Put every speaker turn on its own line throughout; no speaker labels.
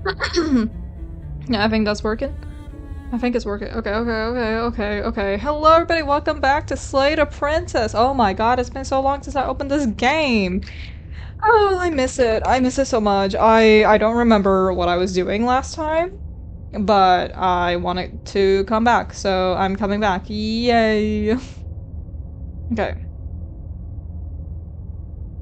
Yeah, I think that's working. I think it's working. Okay. Hello everybody, welcome back to Slay the Princess. Oh my god, it's been so long since I opened this game. Oh, I miss it. I miss it so much. I don't remember what I was doing last time, but I want it to come back, so I'm coming back. Yay. Okay.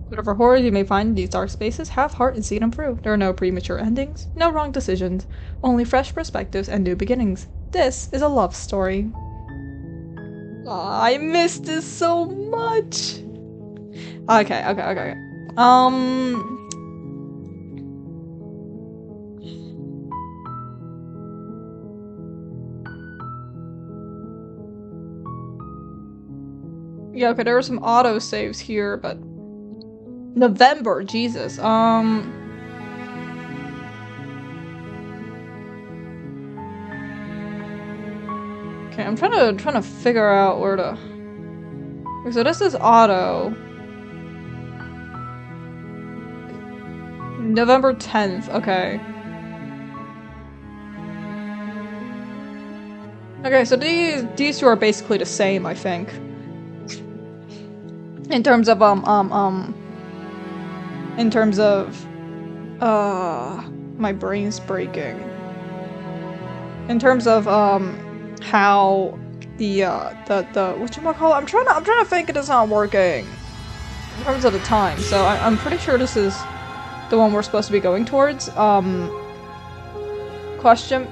Whatever horrors you may find in these dark spaces, have heart and see them through. There are no premature endings, no wrong decisions, only fresh perspectives and new beginnings. This is a love story. Aw, I missed this so much! Okay. Yeah, okay, there are some auto-saves here, but... November, Jesus. Okay, I'm trying to figure out where to... Okay, so this is auto. November 10th, okay. Okay, so these two are basically the same, I think. In terms of, in terms of, my brain's breaking. In terms of, how the whatchamacallit? I'm trying to think it is not working. In terms of the time, so I'm pretty sure this is the one we're supposed to be going towards. Question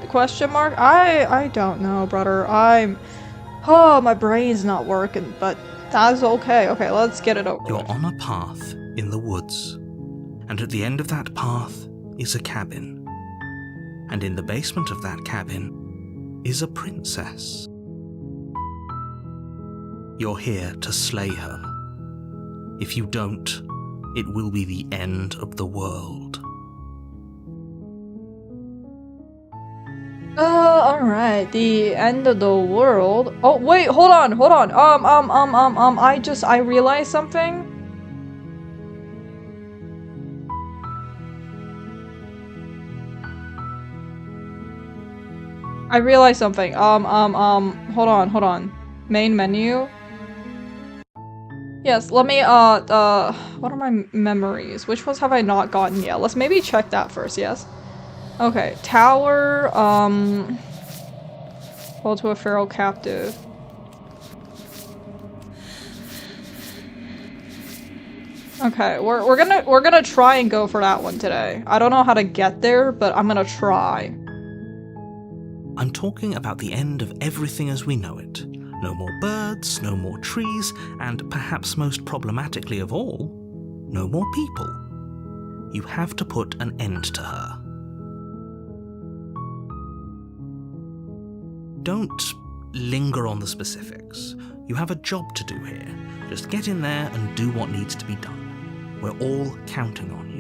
mark? I don't know, brother. Oh, my brain's not working, but that's okay. Okay, let's get it over with.
You're on a path in the woods, and at the end of that path is a cabin. And in the basement of that cabin is a princess. You're here to slay her. If you don't, it will be the end of the world.
Alright, the end of the world. Oh, wait, hold on. I realized something. Hold on. Main menu. Yes, let me, what are my memories? Which ones have I not gotten yet? Let's maybe check that first, yes? Okay, tower, hold to a feral captive. Okay, we're gonna try and go for that one today. I don't know how to get there, but I'm gonna try.
I'm talking about the end of everything as we know it. No more birds, no more trees, and perhaps most problematically of all, no more people. You have to put an end to her. Don't linger on the specifics. You have a job to do here. Just get in there and do what needs to be done. We're all counting on you.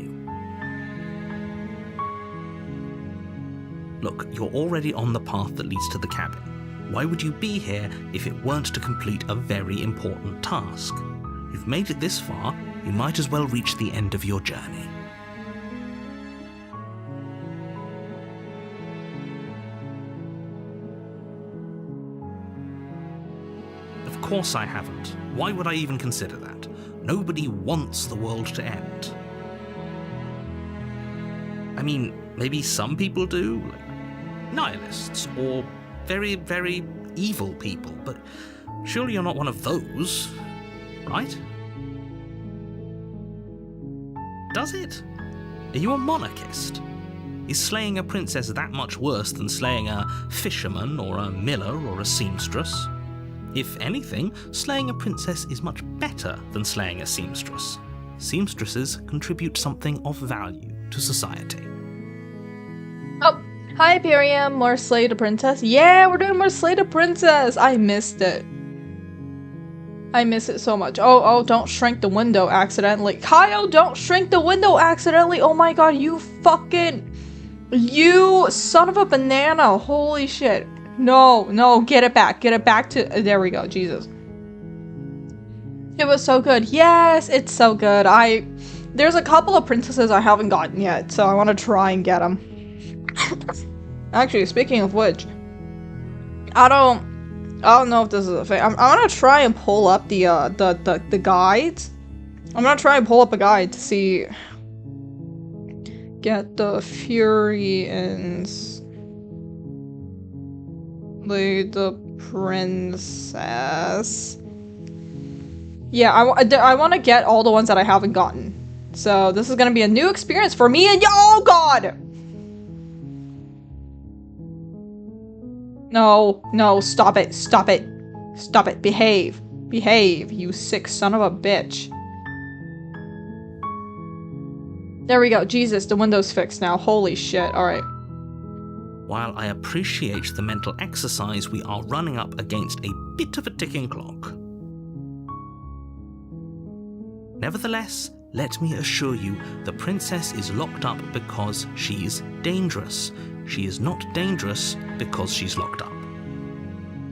Look, you're already on the path that leads to the cabin. Why would you be here if it weren't to complete a very important task? You've made it this far, you might as well reach the end of your journey. Of course I haven't. Why would I even consider that? Nobody wants the world to end. I mean, maybe some people do, like nihilists, or very, very evil people, but surely you're not one of those, right? Does it? Are you a monarchist? Is slaying a princess that much worse than slaying a fisherman, or a miller, or a seamstress? If anything, slaying a princess is much better than slaying a seamstress. Seamstresses contribute something of value to society.
Oh, hi Pyriam, more Slay the Princess. Yeah, we're doing more Slay the Princess! I missed it. I miss it so much. Oh, don't shrink the window accidentally. Kyle, don't shrink the window accidentally! Oh my god, you son of a banana! Holy shit. No, get it back to- there we go, Jesus. It was so good. Yes, it's so good. There's a couple of princesses I haven't gotten yet, so I want to try and get them. Actually, speaking of which, I don't know if this is a thing. I'm gonna try and pull up the guides. I'm gonna try and pull up a guide to see. Get the Fury and slay the princess. Yeah, I want to get all the ones that I haven't gotten. So this is gonna be a new experience for me and oh god! No, no, stop it, stop it. Stop it, behave. Behave, you sick son of a bitch. There we go, Jesus, the window's fixed now, holy shit, alright.
While I appreciate the mental exercise, we are running up against a bit of a ticking clock. Nevertheless, let me assure you, the princess is locked up because she's dangerous. She is not dangerous because she's locked up.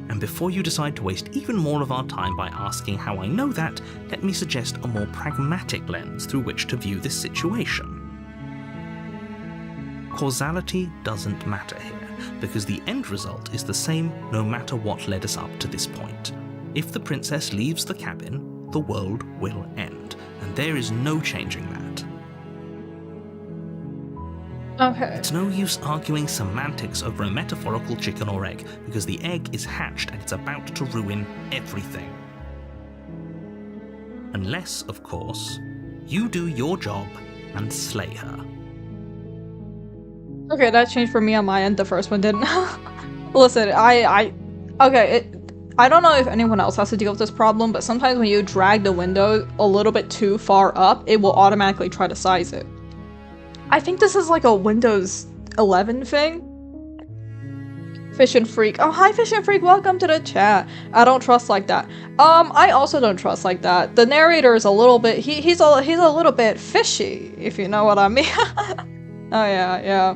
And before you decide to waste even more of our time by asking how I know that, let me suggest a more pragmatic lens through which to view this situation. Causality doesn't matter here, because the end result is the same no matter what led us up to this point. If the princess leaves the cabin, the world will end, and there is no changing that.
Okay.
It's no use arguing semantics over a metaphorical chicken or egg, because the egg is hatched and it's about to ruin everything. Unless, of course, you do your job and slay her.
Okay, that changed for me on my end, the first one didn't. Listen, I don't know if anyone else has to deal with this problem, but sometimes when you drag the window a little bit too far up, it will automatically try to size it. I think this is like a Windows 11 thing. Fish and Freak. Oh, hi Fish and Freak, welcome to the chat. I don't trust like that. I also don't trust like that. The narrator is a little bit, he's a little bit fishy, if you know what I mean. Oh yeah, yeah.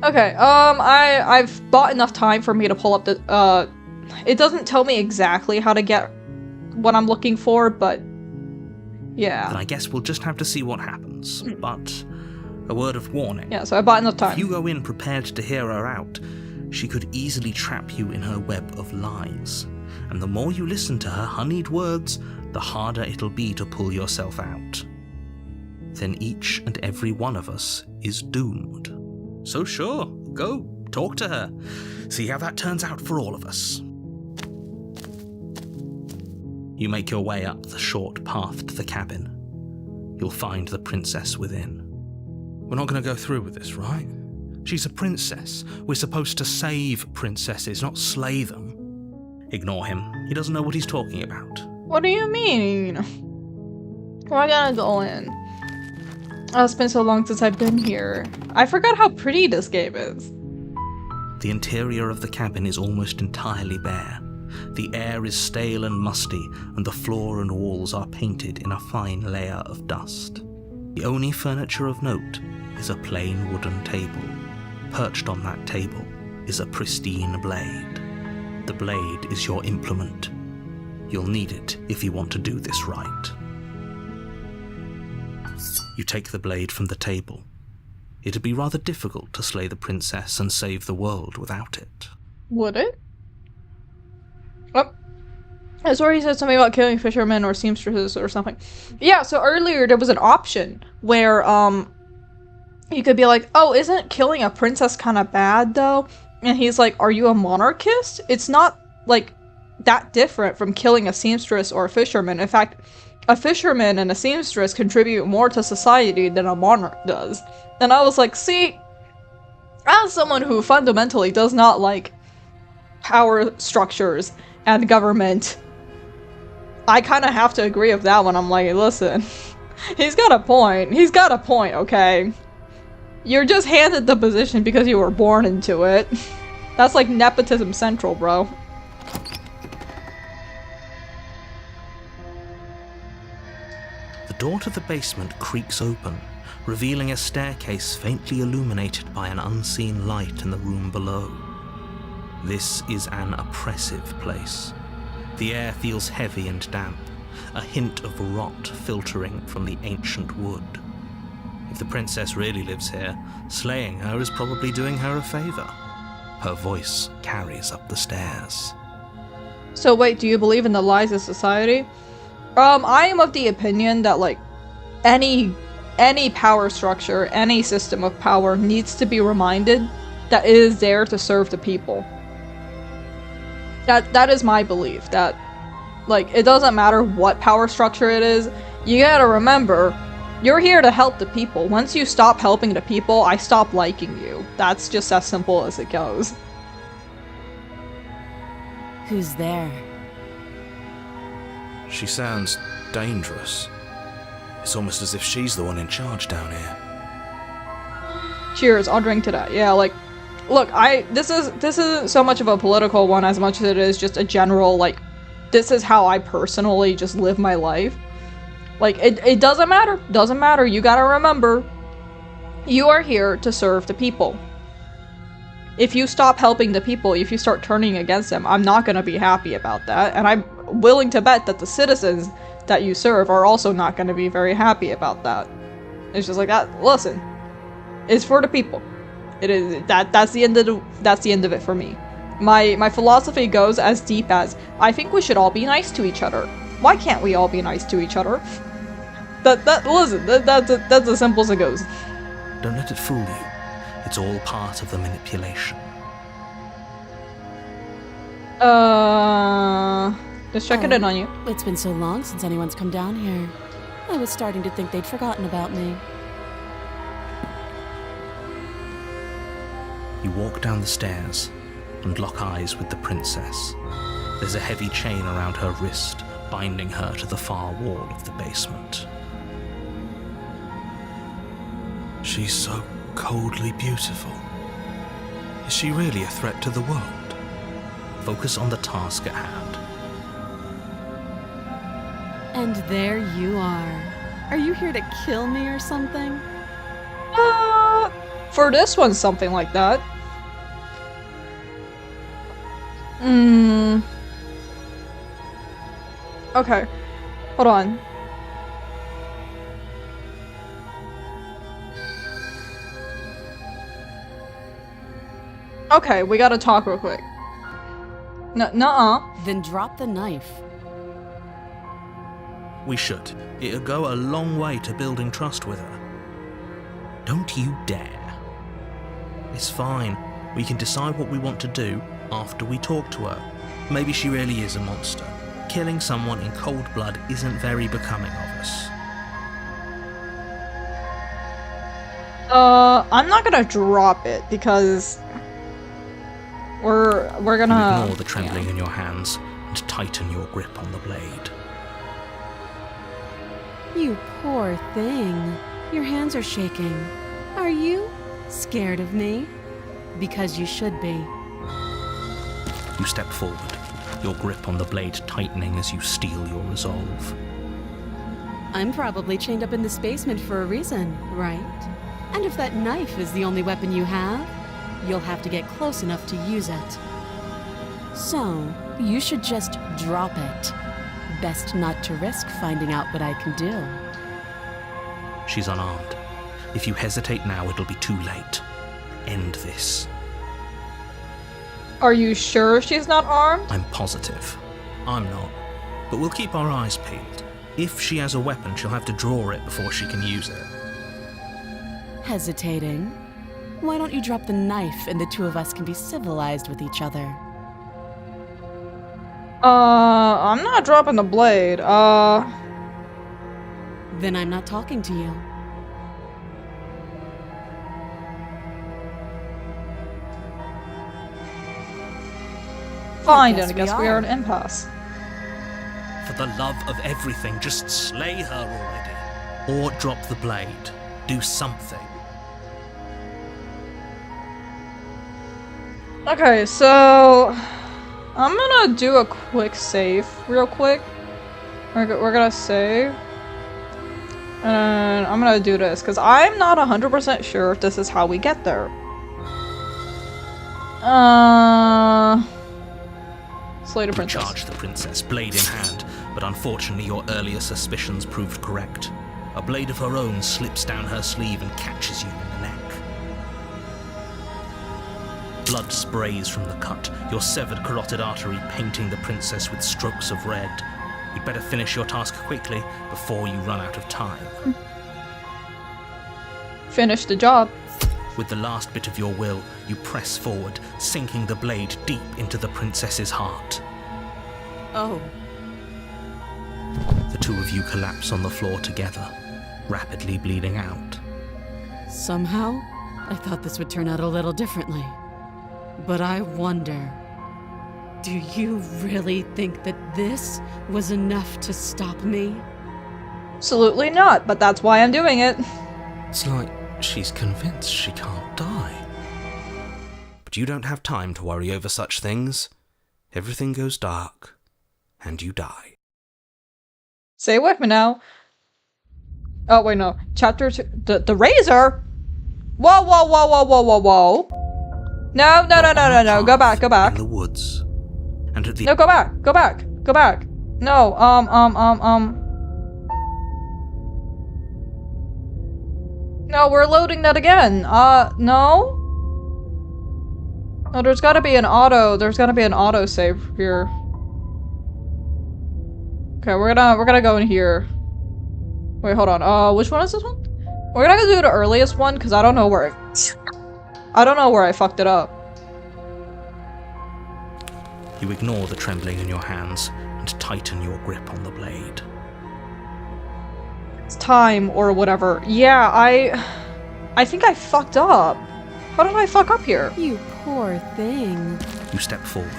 Okay, I've bought enough time for me to pull up the, it doesn't tell me exactly how to get what I'm looking for, but yeah.
Then I guess we'll just have to see what happens. But a word of warning.
Yeah, so I bought enough time.
If you go in prepared to hear her out, she could easily trap you in her web of lies. And the more you listen to her honeyed words, the harder it'll be to pull yourself out. Then each and every one of us is doomed. So sure, go, talk to her. See how that turns out for all of us. You make your way up the short path to the cabin. You'll find the princess within. We're not going to go through with this, right? She's a princess. We're supposed to save princesses, not slay them. Ignore him. He doesn't know what he's talking about.
What do you mean? We're gonna go in. Oh, it's been so long since I've been here. I forgot how pretty this game is.
The interior of the cabin is almost entirely bare. The air is stale and musty, and the floor and walls are painted in a fine layer of dust. The only furniture of note is a plain wooden table. Perched on that table is a pristine blade. The blade is your implement. You'll need it if you want to do this right. You take the blade from the table. It'd be rather difficult to slay the princess and save the world without it.
Would it? Oh. I swear he said something about killing fishermen or seamstresses or something. Yeah, so earlier there was an option where, you could be like, oh, isn't killing a princess kind of bad, though? And he's like, are you a monarchist? It's not, like, that different from killing a seamstress or a fisherman. In fact, a fisherman and a seamstress contribute more to society than a monarch does. And I was like, see, as someone who fundamentally does not like power structures and government, I kind of have to agree with that one. I'm like, listen, he's got a point. He's got a point, okay? You're just handed the position because you were born into it. That's like nepotism central, bro.
The door to the basement creaks open, revealing a staircase faintly illuminated by an unseen light in the room below. This is an oppressive place. The air feels heavy and damp, a hint of rot filtering from the ancient wood. If the princess really lives here, slaying her is probably doing her a favor. Her voice carries up the stairs.
So wait, do you believe in the lies of society? I am of the opinion that, like, any power structure, any system of power needs to be reminded that it is there to serve the people. That is my belief, that, like, it doesn't matter what power structure it is, you gotta remember, you're here to help the people. Once you stop helping the people, I stop liking you. That's just as simple as it goes.
Who's there?
She sounds dangerous. It's almost as if she's the one in charge down here.
Cheers, I'll drink to that. Yeah, like, look, this isn't so much of a political one as much as it is just a general, like, this is how I personally just live my life. Like, it doesn't matter. Doesn't matter. You gotta remember, you are here to serve the people. If you stop helping the people, if you start turning against them, I'm not gonna be happy about that, and I'm willing to bet that the citizens that you serve are also not gonna be very happy about that. It's just like that. Listen, it's for the people. It is that's the end of it for me. My philosophy goes as deep as, I think we should all be nice to each other. Why can't we all be nice to each other? That's as simple as it goes.
Don't let it fool you. It's all part of the manipulation.
Just checking in on you.
It's been so long since anyone's come down here. I was starting to think they'd forgotten about me.
You walk down the stairs and lock eyes with the princess. There's a heavy chain around her wrist, binding her to the far wall of the basement.
She's so coldly beautiful. Is she really a threat to the world?
Focus on the task at hand.
And there you are. Are you here to kill me or something?
For this one, something like that. Okay. Hold on. Okay, we gotta talk real quick. Nuh-uh.
Then drop the knife.
We should. It'll go a long way to building trust with her. Don't you dare. It's fine. We can decide what we want to do after we talk to her. Maybe she really is a monster. Killing someone in cold blood isn't very becoming of us.
I'm not gonna drop it because we're gonna
Ignore the trembling in your hands and tighten your grip on the blade.
You poor thing. Your hands are shaking. Are you scared of me? Because you should be.
You step forward, your grip on the blade tightening as you steel your resolve.
I'm probably chained up in this basement for a reason, right? And if that knife is the only weapon you have, you'll have to get close enough to use it. So, you should just drop it. Best not to risk finding out what I can do.
She's unarmed. If you hesitate now, it'll be too late. End this.
Are you sure she's not armed?
I'm positive. I'm not. But we'll keep our eyes peeled. If she has a weapon, she'll have to draw it before she can use it.
Hesitating? Why don't you drop the knife and the two of us can be civilized with each other?
I'm not dropping the blade.
Then I'm not talking to you.
Fine,
guess
then I guess
we
we are
are.
an impasse.
For the love of everything, just slay her already. Or drop the blade. Do something.
Okay, so I'm gonna do a quick save real quick. We're gonna save. And I'm gonna do this, because I'm not 100% sure if this is how we get there. Slay the
You
princess.
charge the princess, blade in hand, but unfortunately your earlier suspicions proved correct. A blade of her own slips down her sleeve and catches you in the neck. Blood sprays from the cut, your severed carotid artery painting the princess with strokes of red. You'd better finish your task quickly before you run out of time.
Finish the job.
With the last bit of your will, you press forward, sinking the blade deep into the princess's heart.
Oh.
The two of you collapse on the floor together, rapidly bleeding out.
Somehow, I thought this would turn out a little differently. But I wonder, do you really think that this was enough to stop me?
Absolutely not, but that's why I'm doing it.
It's like she's convinced she can't die. But you don't have time to worry over such things. Everything goes dark, and you die.
Stay with me now. Oh, wait, no. Chapter 2. The razor? Whoa, whoa, whoa, whoa, whoa, whoa, whoa. No, no, no, no, no, no. Go back, go back.
In the woods. And at the
No, go back, go back, go back. No, No, we're loading that again. No? No, there's gotta be an auto save here. Okay, we're gonna go in here. Wait, hold on. Which one is this one? We're gonna go do the earliest one, because I don't know where I fucked it up.
You ignore the trembling in your hands and tighten your grip on the blade.
It's time, or whatever. Yeah, I think I fucked up. How did I fuck up here?
You poor thing.
You step forward.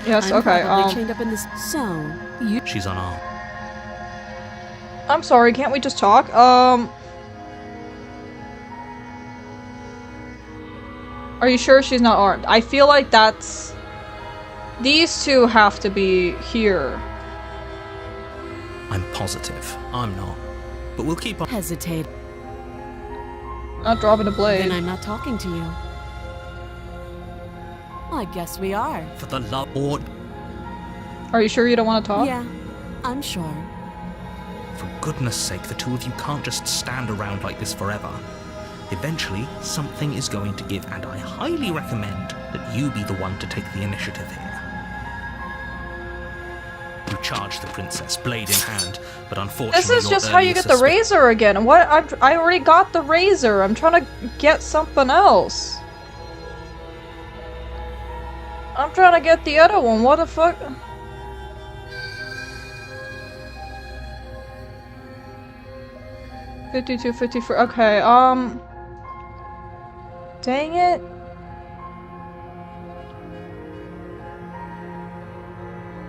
Yes,
I'm
okay,
probably chained up in this. So, you.
She's unarmed.
I'm sorry, can't we just talk? Are you sure she's not armed? I feel like that's... These two have to be here.
I'm positive. I'm not. But we'll keep on.
Hesitate.
Not dropping a blade.
Then I'm not talking to you. I guess we are.
For the love or...
Are you sure you don't want to talk?
Yeah, I'm sure.
For goodness sake, the two of you can't just stand around like this forever. Eventually, something is going to give, and I highly recommend that you be the one to take the initiative here. You charge the princess, blade in hand, but unfortunately
This is
your
just how you
earlier
get the razor again. What? I already got the razor. I'm trying to get something else. I'm trying to get the other one. What the fuck? $52, $54. Okay, dang it.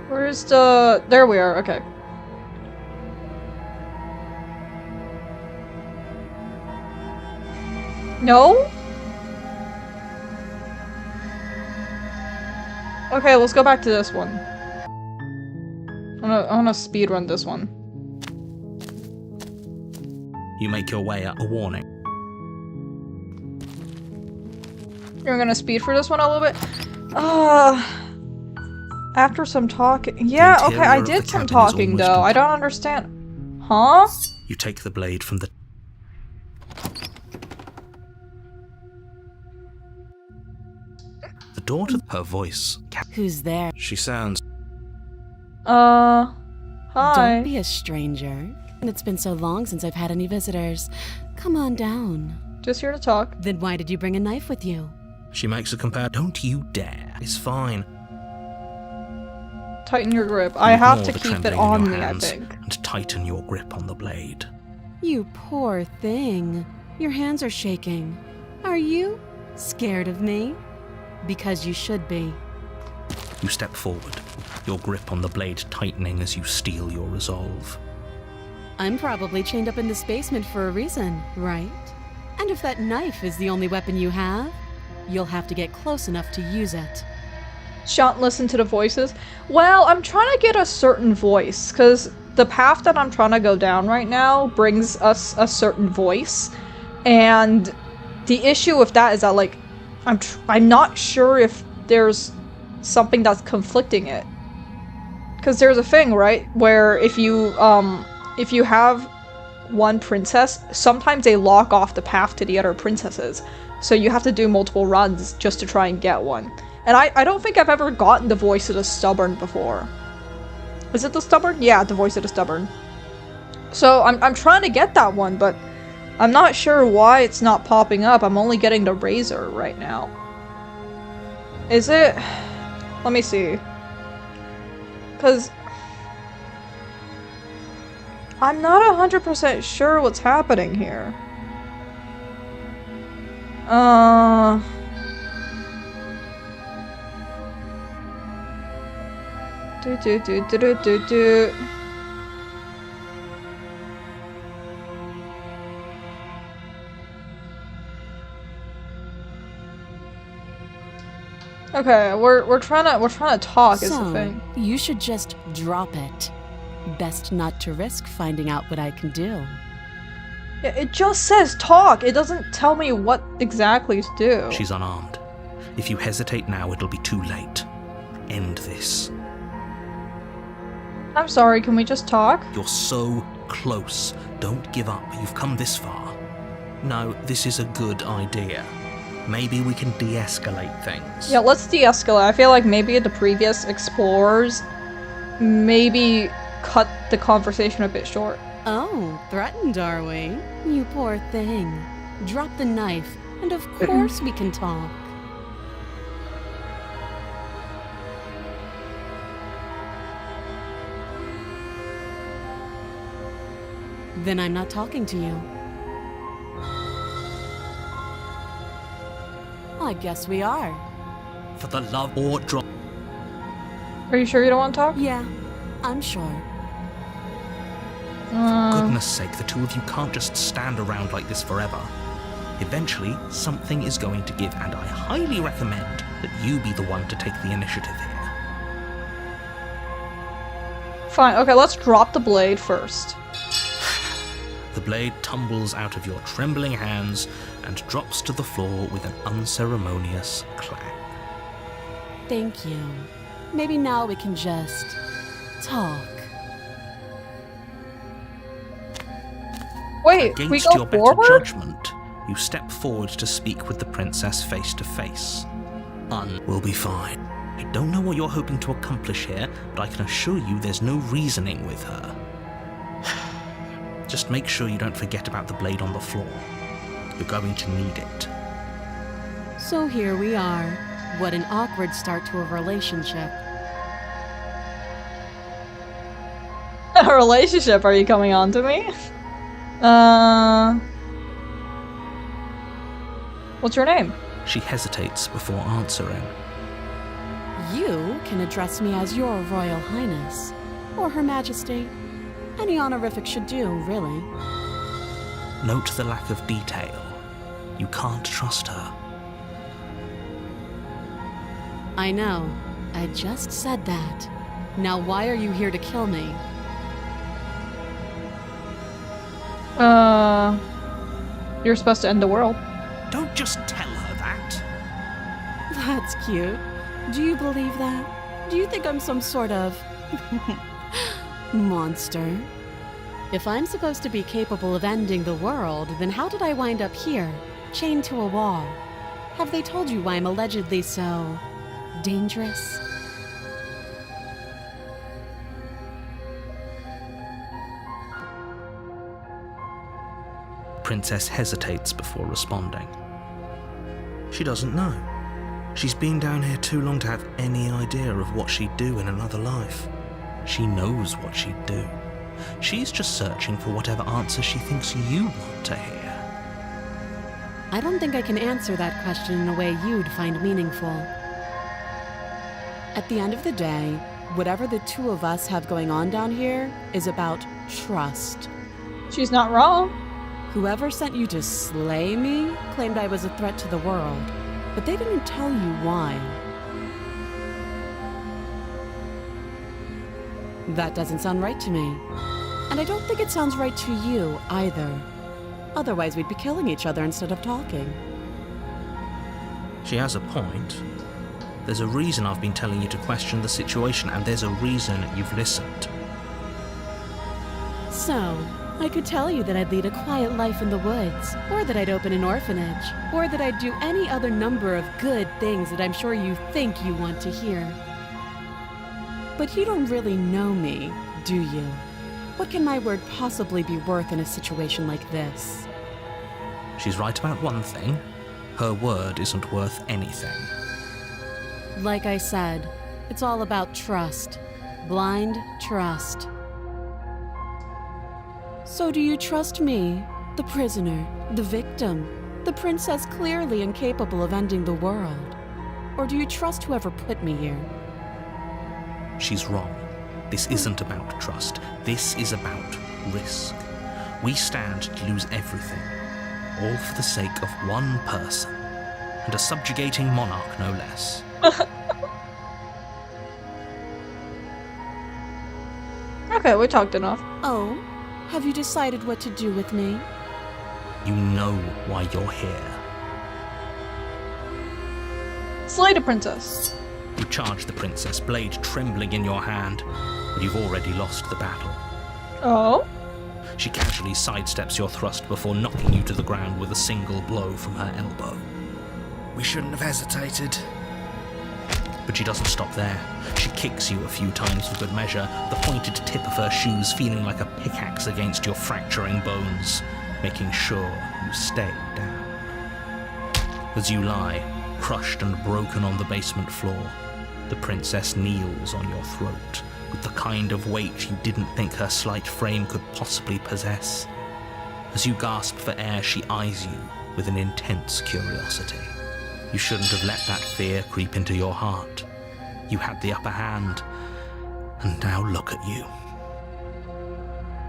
Where's the... There we are, okay. No? Okay, let's go back to this one. I wanna speedrun this one.
You make your way up a warning.
You're gonna speed for this one a little bit? After some talking... Yeah, okay, I
interior of
did
the
some
cabin is
talking,
almost
though. I don't understand. Huh?
You take the blade from the... The door to her voice.
Who's there?
She sounds...
Hi.
Don't be a stranger. And it's been so long since I've had any visitors. Come on down.
Just here to talk.
Then why did you bring a knife with you?
She makes a compare. Don't you dare. It's fine.
Tighten your grip.
You
I have
ignore
to
the
keep it
trembling in
on
your
me, I
hands
think.
And tighten your grip on the blade.
You poor thing. Your hands are shaking. Are you scared of me? Because you should be.
You step forward, your grip on the blade tightening as you steel your resolve.
I'm probably chained up in this basement for a reason, right? And if that knife is the only weapon you have, you'll have to get close enough to use it.
Shan't listen to the voices. Well, I'm trying to get a certain voice, because the path that I'm trying to go down right now brings us a certain voice. And the issue with that is that, like, I'm not sure if there's something that's conflicting it. Because there's a thing, right, where if you have one princess, sometimes they lock off the path to the other princesses. So you have to do multiple runs just to try and get one. And I don't think I've ever gotten the voice of the stubborn before. Is it the stubborn? Yeah, the voice of the stubborn. So I'm trying to get that one, but I'm not sure why it's not popping up. I'm only getting the razor right now. Is it? Let me see. Because I'm not 100% sure what's happening here. Okay, we're trying to talk is the thing.
You should just drop it. Best not to risk finding out what I can do.
Yeah, it just says talk. It doesn't tell me what exactly to do.
She's unarmed. If you hesitate now, it'll be too late. End this.
I'm sorry, can we just talk?
You're so close. Don't give up. You've come this far. No, this is a good idea. Maybe we can de-escalate things.
Yeah, let's de-escalate. I feel like maybe the previous explorers maybe cut the conversation a bit short.
Oh, threatened, are we? You poor thing. Drop the knife, and of course we can talk. Then I'm not talking to you. I guess we are.
For the love or drop.
Are you sure you don't want to talk?
Yeah, I'm sure.
For goodness sake, the two of you can't just stand around like this forever. Eventually, something is going to give, and I highly recommend that you be the one to take the initiative here.
Fine, okay, let's drop the blade first.
The blade tumbles out of your trembling hands and drops to the floor with an unceremonious clang.
Thank you. Maybe now we can just talk.
Wait,
Against
we go
your better
forward?
judgment, you step forward to speak with the princess face to face. Will be fine. I don't know what you're hoping to accomplish here, but I can assure you there's no reasoning with her. Just make sure you don't forget about the blade on the floor. You're going to need it.
So here we are. What an awkward start to a relationship.
A relationship, are you coming on to me? What's your name?
She hesitates before answering.
You can address me as your Royal Highness, or Her Majesty. Any honorific should do, really.
Note the lack of detail. You can't trust her.
I know. I just said that. Now why are you here to kill me?
You're supposed to end the world.
Don't just tell her that.
That's cute. Do you believe that? Do you think I'm some sort of monster? If I'm supposed to be capable of ending the world, then how did I wind up here, chained to a wall? Have they told you why I'm allegedly so dangerous?
Princess hesitates before responding. She doesn't know. She's been down here too long to have any idea of what she'd do in another life. She knows what she'd do. She's just searching for whatever answer she thinks you want to hear.
I don't think I can answer that question in a way you'd find meaningful. At the end of the day, whatever the two of us have going on down here is about trust.
She's not wrong.
Whoever sent you to slay me claimed I was a threat to the world, but they didn't tell you why. That doesn't sound right to me. And I don't think it sounds right to you either. Otherwise, we'd be killing each other instead of talking.
She has a point. There's a reason I've been telling you to question the situation, and there's a reason you've listened.
So, I could tell you that I'd lead a quiet life in the woods, or that I'd open an orphanage, or that I'd do any other number of good things that I'm sure you think you want to hear. But you don't really know me, do you? What can my word possibly be worth in a situation like this?
She's right about one thing. Her word isn't worth anything.
Like I said, it's all about trust. Blind trust. So do you trust me, the prisoner, the victim, the princess clearly incapable of ending the world? Or do you trust whoever put me here?
She's wrong. This isn't about trust. This is about risk. We stand to lose everything, all for the sake of one person, and a subjugating monarch no less.
Okay, we talked enough.
Oh? Have you decided what to do with me?
You know why you're here.
Slay the princess.
You charge the princess, blade trembling in your hand, but you've already lost the battle.
Oh?
She casually sidesteps your thrust before knocking you to the ground with a single blow from her elbow.
We shouldn't have hesitated.
But she doesn't stop there. She kicks you a few times for good measure, the pointed tip of her shoes feeling like a pickaxe against your fracturing bones, making sure you stay down. As you lie, crushed and broken on the basement floor, the princess kneels on your throat with the kind of weight you didn't think her slight frame could possibly possess. As you gasp for air, she eyes you with an intense curiosity. You shouldn't have let that fear creep into your heart. You had the upper hand, and now look at you.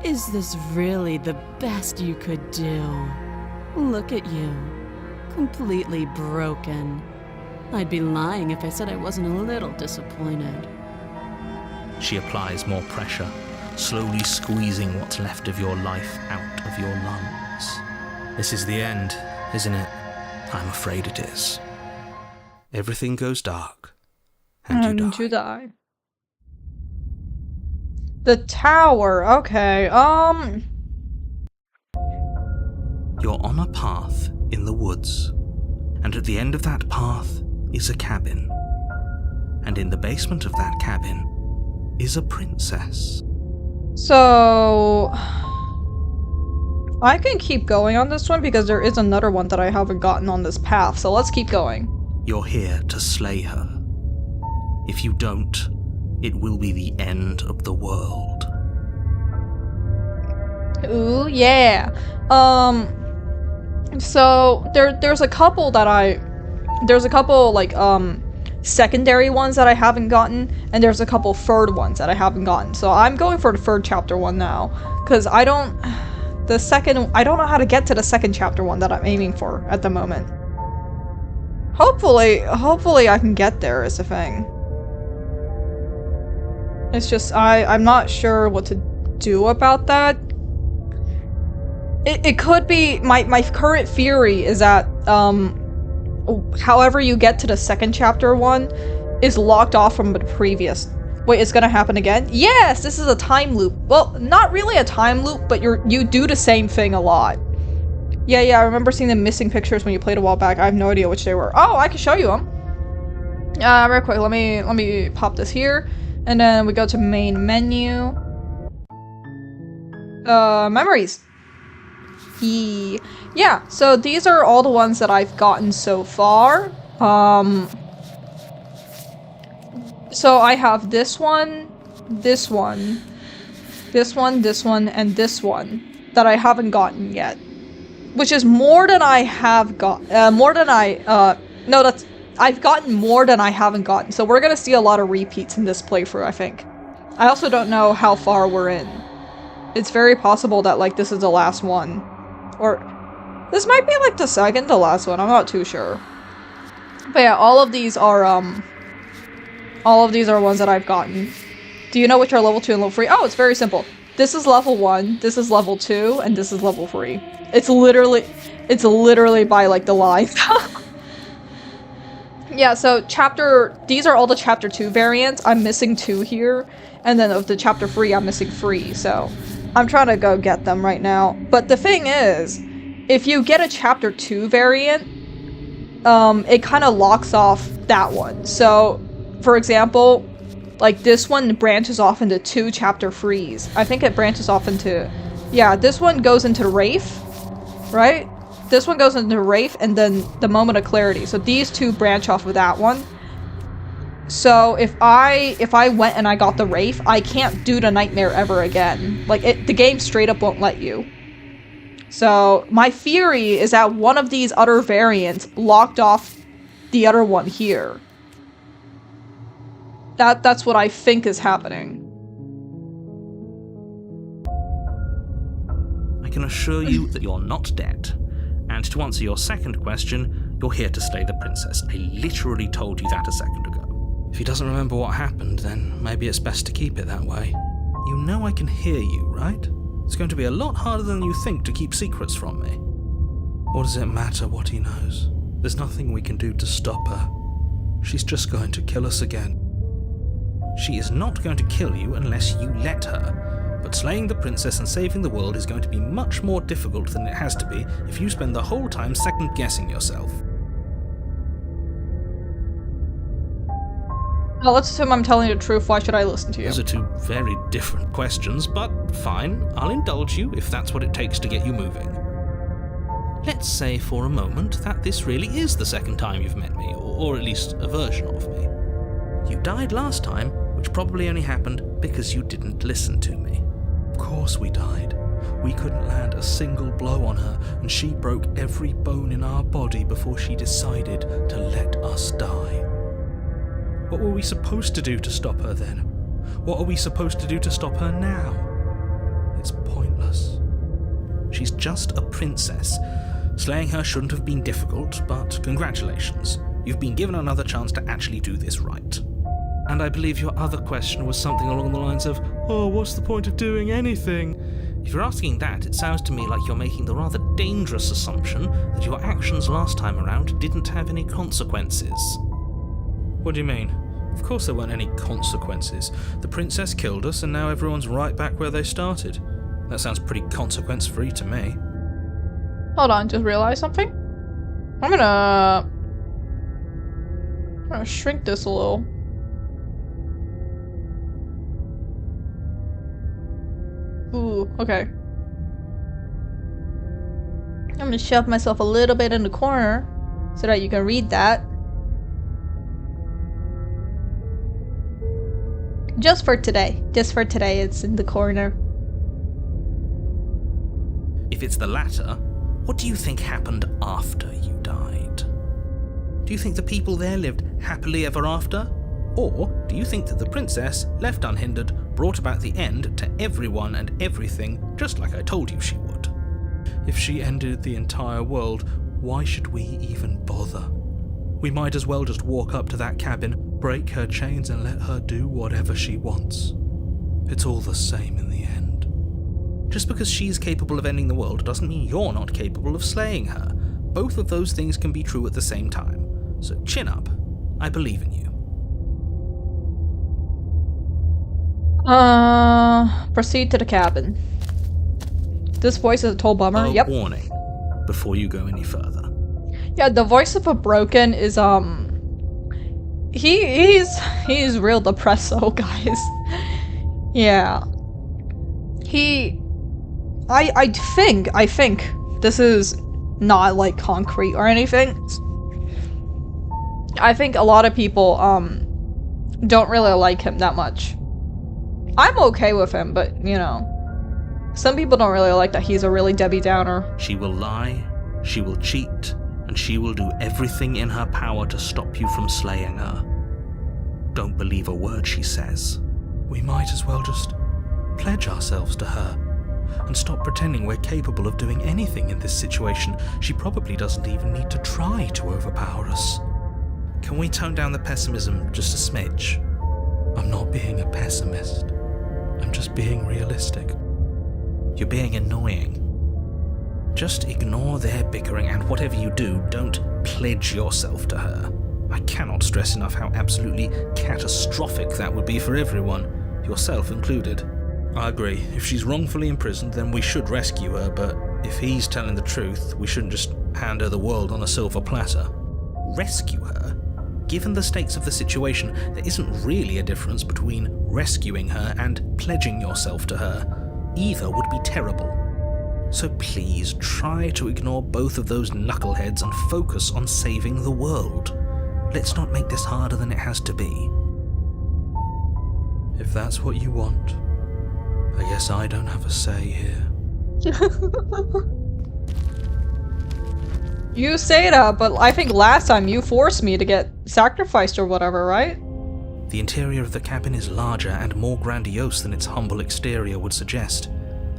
Is this really the best you could do? Look at you. Completely broken. I'd be lying if I said I wasn't a little disappointed.
She applies more pressure, slowly squeezing what's left of your life out of your lungs.
This is the end, isn't it?
I'm afraid it is.
Everything goes dark, and you die.
The tower, okay,
You're on a path in the woods, and at the end of that path is a cabin. And in the basement of that cabin is a princess.
So I can keep going on this one because there is another one that I haven't gotten on this path, so let's keep going.
You're here to slay her. If you don't, it will be the end of the world.
Ooh, yeah. So there's a couple like secondary ones that I haven't gotten, and there's a couple third ones that I haven't gotten. So I'm going for the third chapter one now, because I don't know how to get to the second chapter one that I'm aiming for at the moment. Hopefully I can get there is the thing. It's just I'm not sure what to do about that. It could be my current theory is that however you get to the second chapter one is locked off from the previous. Wait, it's gonna happen again? Yes, this is a time loop. Well, not really a time loop, but you do the same thing a lot. Yeah, I remember seeing the missing pictures when you played a while back. I have no idea which they were. Oh, I can show you them. Real quick, let me pop this here, and then we go to main menu. Memories. Yeah, so these are all the ones that I've gotten so far. So I have this one, this one, this one, this one, and this one that I haven't gotten yet. Which is more than I have got, I've gotten more than I haven't gotten. So we're gonna see a lot of repeats in this playthrough, I think. I also don't know how far we're in. It's very possible that, like, this is the last one. Or, this might be, like, the second to last one, I'm not too sure. But yeah, all of these are ones that I've gotten. Do you know which are level 2 and level 3? Oh, it's very simple. This is level 1, this is level 2, and this is level 3. It's literally by, like, the lines. Yeah, so these are all the chapter 2 variants. I'm missing 2 here, and then of the chapter 3, I'm missing 3, so I'm trying to go get them right now. But the thing is, if you get a chapter 2 variant, it kind of locks off that one. So, for example, like this one branches off into 2 chapter 3s. I think it branches off into, yeah, this one goes into Wraith, right? This one goes into Wraith and then the Moment of Clarity. So these 2 branch off of that one. So if I went and I got the Wraith, I can't do the Nightmare ever again. Like, the game straight up won't let you. So my theory is that one of these other variants locked off the other one here. That's what I think is happening.
I can assure you that you're not dead. And to answer your second question, you're here to slay the princess. I literally told you that a second ago. If he doesn't remember what happened, then maybe it's best to keep it that way. You know I can hear you, right? It's going to be a lot harder than you think to keep secrets from me. What does it matter what he knows? There's nothing we can do to stop her. She's just going to kill us again. She is not going to kill you unless you let her. But slaying the princess and saving the world is going to be much more difficult than it has to be if you spend the whole time second-guessing yourself.
Well, let's assume I'm telling you the truth. Why should I listen to you?
Those are 2 very different questions, but fine, I'll indulge you if that's what it takes to get you moving. Let's say for a moment that this really is the second time you've met me, or at least a version of me. You died last time, which probably only happened because you didn't listen to me.
Of course we died. We couldn't land a single blow on her, and she broke every bone in our body before she decided to let us die. What were we supposed to do to stop her then? What are we supposed to do to stop her now? It's pointless.
She's just a princess. Slaying her shouldn't have been difficult, but congratulations. You've been given another chance to actually do this right.
And I believe your other question was something along the lines of, oh, what's the point of doing anything?
If you're asking that, it sounds to me like you're making the rather dangerous assumption that your actions last time around didn't have any consequences.
What do you mean? Of course there weren't any consequences. The princess killed us and now everyone's right back where they started. That sounds pretty consequence-free to me.
Hold on, just realized something. I'm gonna shrink this a little. Ooh, okay. I'm gonna shove myself a little bit in the corner so that you can read that. Just for today, it's in the corner.
If it's the latter, what do you think happened after you died? Do you think the people there lived happily ever after? Or do you think that the princess, left unhindered, brought about the end to everyone and everything, just like I told you she would?
If she ended the entire world, why should we even bother? We might as well just walk up to that cabin, break her chains and let her do whatever she wants. It's all the same in the end.
Just because she's capable of ending the world doesn't mean you're not capable of slaying her. Both of those things can be true at the same time. So chin up. I believe in you.
Proceed to the cabin. This voice is a total bummer. Yep.
Warning, before you go any further.
Yeah, the voice of a broken is he's real depresso, guys. Yeah. I think this is not like concrete or anything. I think a lot of people don't really like him that much. I'm okay with him, but you know, some people don't really like that he's a really Debbie Downer.
She will lie, she will cheat, and she will do everything in her power to stop you from slaying her. Don't believe a word she says.
We might as well just pledge ourselves to her and stop pretending we're capable of doing anything in this situation. She probably doesn't even need to try to overpower us.
Can we tone down the pessimism just a smidge?
I'm not being a pessimist. I'm just being realistic.
You're being annoying. Just ignore their bickering, and whatever you do, don't pledge yourself to her. I cannot stress enough how absolutely catastrophic that would be for everyone, yourself included.
I agree. If she's wrongfully imprisoned, then we should rescue her, but if he's telling the truth, we shouldn't just hand her the world on a silver platter.
Rescue her? Given the stakes of the situation, there isn't really a difference between rescuing her and pledging yourself to her. Either would be terrible. So please try to ignore both of those knuckleheads and focus on saving the world. Let's not make this harder than it has to be.
If that's what you want, I guess I don't have a say here.
You say that, but I think last time you forced me to get sacrificed or whatever, right?
The interior of the cabin is larger and more grandiose than its humble exterior would suggest.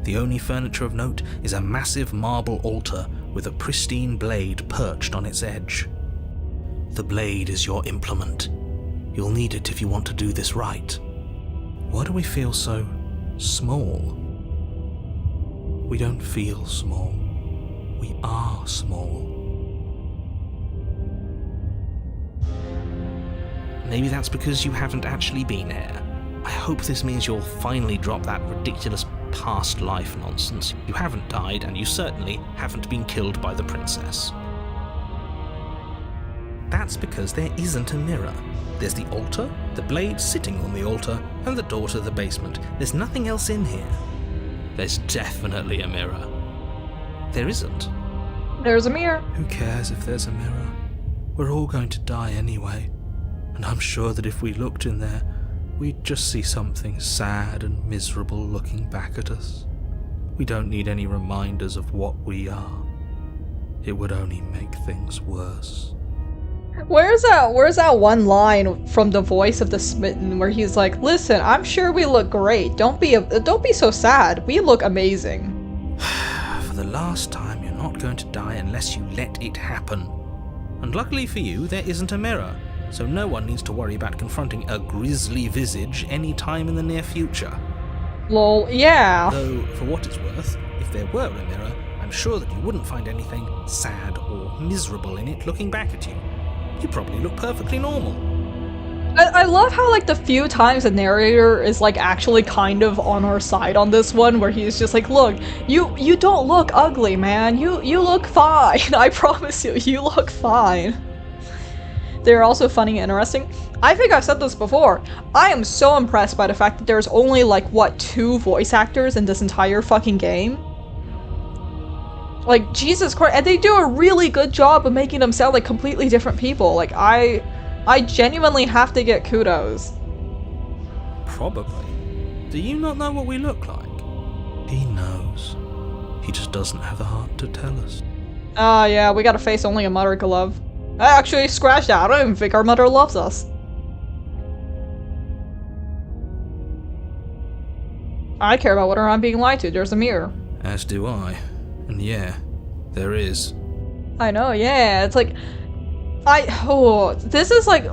The only furniture of note is a massive marble altar with a pristine blade perched on its edge. The blade is your implement. You'll need it if you want to do this right. Why do we feel so small?
We don't feel small. We are small.
Maybe that's because you haven't actually been here. I hope this means you'll finally drop that ridiculous past life nonsense. You haven't died, and you certainly haven't been killed by the princess. That's because there isn't a mirror. There's the altar, the blade sitting on the altar, and the door to the basement. There's nothing else in here. There's definitely a mirror. There isn't.
There's a mirror.
Who cares if there's a mirror? We're all going to die anyway. And I'm sure that if we looked in there, we'd just see something sad and miserable looking back at us. We don't need any reminders of what we are. It would only make things worse.
Where's that one line from the voice of the smitten where he's like, "Listen, I'm sure we look great. Don't be so sad. We look amazing."
For the last time, you're not going to die unless you let it happen. And luckily for you, there isn't a mirror, so no one needs to worry about confronting a grisly visage any time in the near future.
Lol, yeah.
Though, for what it's worth, if there were a mirror, I'm sure that you wouldn't find anything sad or miserable in it looking back at you. You probably look perfectly normal.
I love how, like, the few times the narrator is, like, actually kind of on our side on this one, where he's just like, "Look, you don't look ugly, man. You look fine. I promise you, you look fine." They're also funny and interesting. I think I've said this before. I am so impressed by the fact that there's only, like, what, 2 voice actors in this entire fucking game? Like, Jesus Christ, and they do a really good job of making them sound like completely different people. Like, I genuinely have to get kudos.
Probably. Do you not know what we look like?
He knows. He just doesn't have the heart to tell us.
Yeah, we got a face only a mother could love. I actually scratched that. I don't even think our mother loves us. I care about whether I'm being lied to. There's a mirror.
As do I. And yeah, there is.
I know, yeah. It's like, this is like,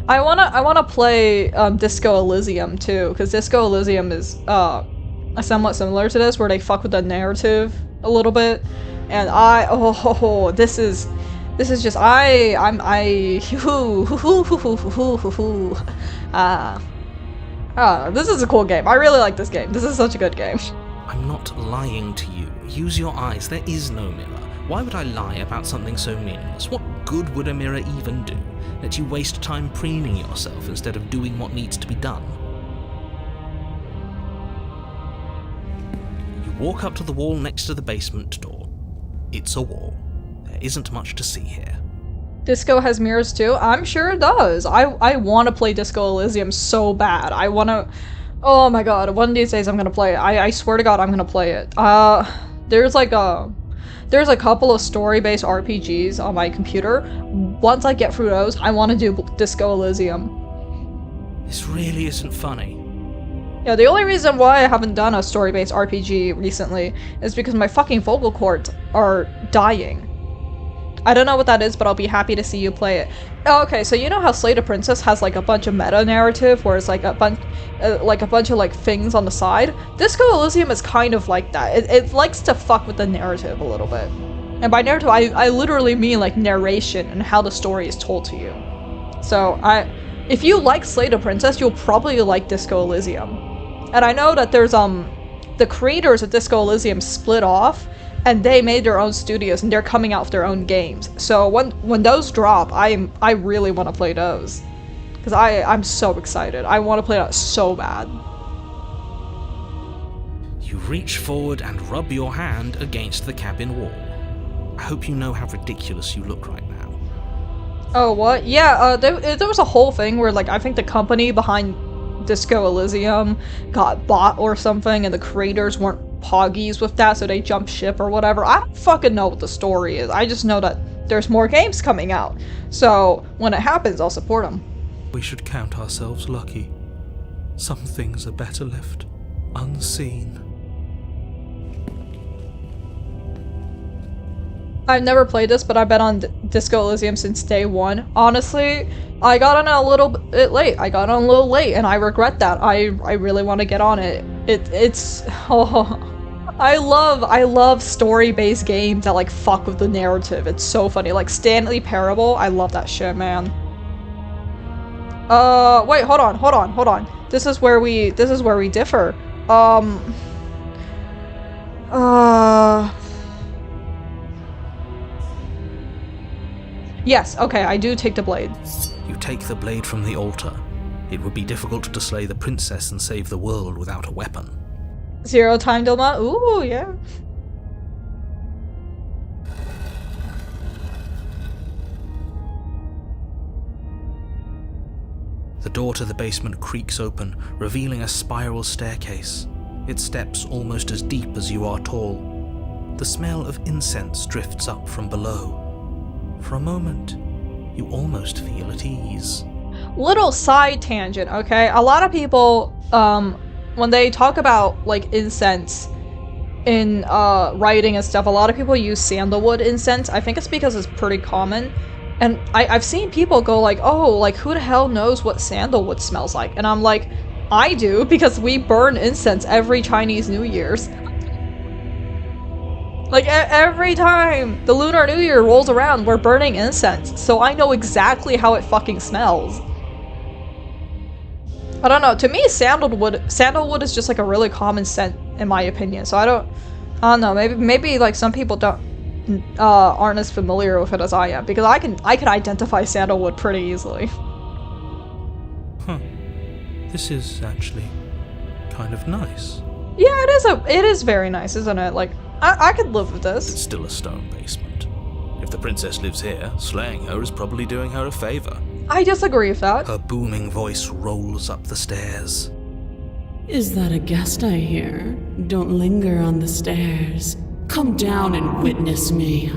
I wanna play Disco Elysium too, because Disco Elysium is somewhat similar to this, where they fuck with the narrative a little bit, and this is just this is a cool game. I really like this game. This is such a good game.
I'm not lying to you. Use your eyes. There is no mirror. Why would I lie about something so meaningless? What good would a mirror even do? Let you waste time preening yourself instead of doing what needs to be done. You walk up to the wall next to the basement door. It's a wall. There isn't much to see here.
Disco has mirrors too? I'm sure it does. I want to play Disco Elysium so bad. I want to... Oh my god, one of these days I'm gonna play it. I swear to god I'm gonna play it. There's a couple of story-based RPGs on my computer. Once I get through those, I want to do Disco Elysium.
This really isn't funny.
Yeah, the only reason why I haven't done a story-based RPG recently is because my fucking vocal cords are dying. I don't know what that is, but I'll be happy to see you play it. Okay, so you know how Slay the Princess has like a bunch of meta-narrative, where it's like a bunch of like things on the side? Disco Elysium is kind of like that. It likes to fuck with the narrative a little bit. And by narrative, I literally mean like narration and how the story is told to you. So if you like Slay the Princess, you'll probably like Disco Elysium. And I know that there's the creators of Disco Elysium split off, and they made their own studios, and they're coming out with their own games. So when those drop, I really want to play those, because I'm so excited. I want to play that so bad.
You reach forward and rub your hand against the cabin wall. I hope you know how ridiculous you look right now.
Oh, what? Yeah, there was a whole thing where, like, I think the company behind Disco Elysium got bought or something, and the creators weren't poggies with that, so they jumped ship or whatever. I don't fucking know what the story is. I just know that there's more games coming out. So when it happens, I'll support them.
We should count ourselves lucky. Some things are better left unseen.
I've never played this, but I've been on Disco Elysium since day one. Honestly, I got on a little bit late. I got on a little late, and I regret that. I really want to get on it. It's oh, I love story-based games that like fuck with the narrative. It's so funny. Like Stanley Parable, I love that shit, man. Wait, hold on. This is where we differ. Yes, okay, I do take the blade.
You take the blade from the altar. It would be difficult to slay the princess and save the world without a weapon.
Zero time dilemma? Ooh, yeah.
The door to the basement creaks open, revealing a spiral staircase. Its steps almost as deep as you are tall. The smell of incense drifts up from below. For a moment, you almost feel at ease.
Little side tangent, okay? A lot of people, when they talk about, like, incense in, writing and stuff, a lot of people use sandalwood incense. I think it's because it's pretty common. And I've seen people go like, oh, like, who the hell knows what sandalwood smells like? And I'm like, I do, because we burn incense every Chinese New Year's. Like, every time the Lunar New Year rolls around, we're burning incense, so I know exactly how it fucking smells. I don't know, to me, sandalwood is just like a really common scent, in my opinion, so I don't know, maybe like some people aren't as familiar with it as I am, because I can identify sandalwood pretty easily.
Huh. This is actually kind of nice.
Yeah, it is very nice, isn't it? Like, I could live with this.
It's still a stone basement. If the princess lives here, slaying her is probably doing her a favor.
I disagree with that.
Her booming voice rolls up the stairs.
Is that a guest I hear? Don't linger on the stairs. Come down and witness me.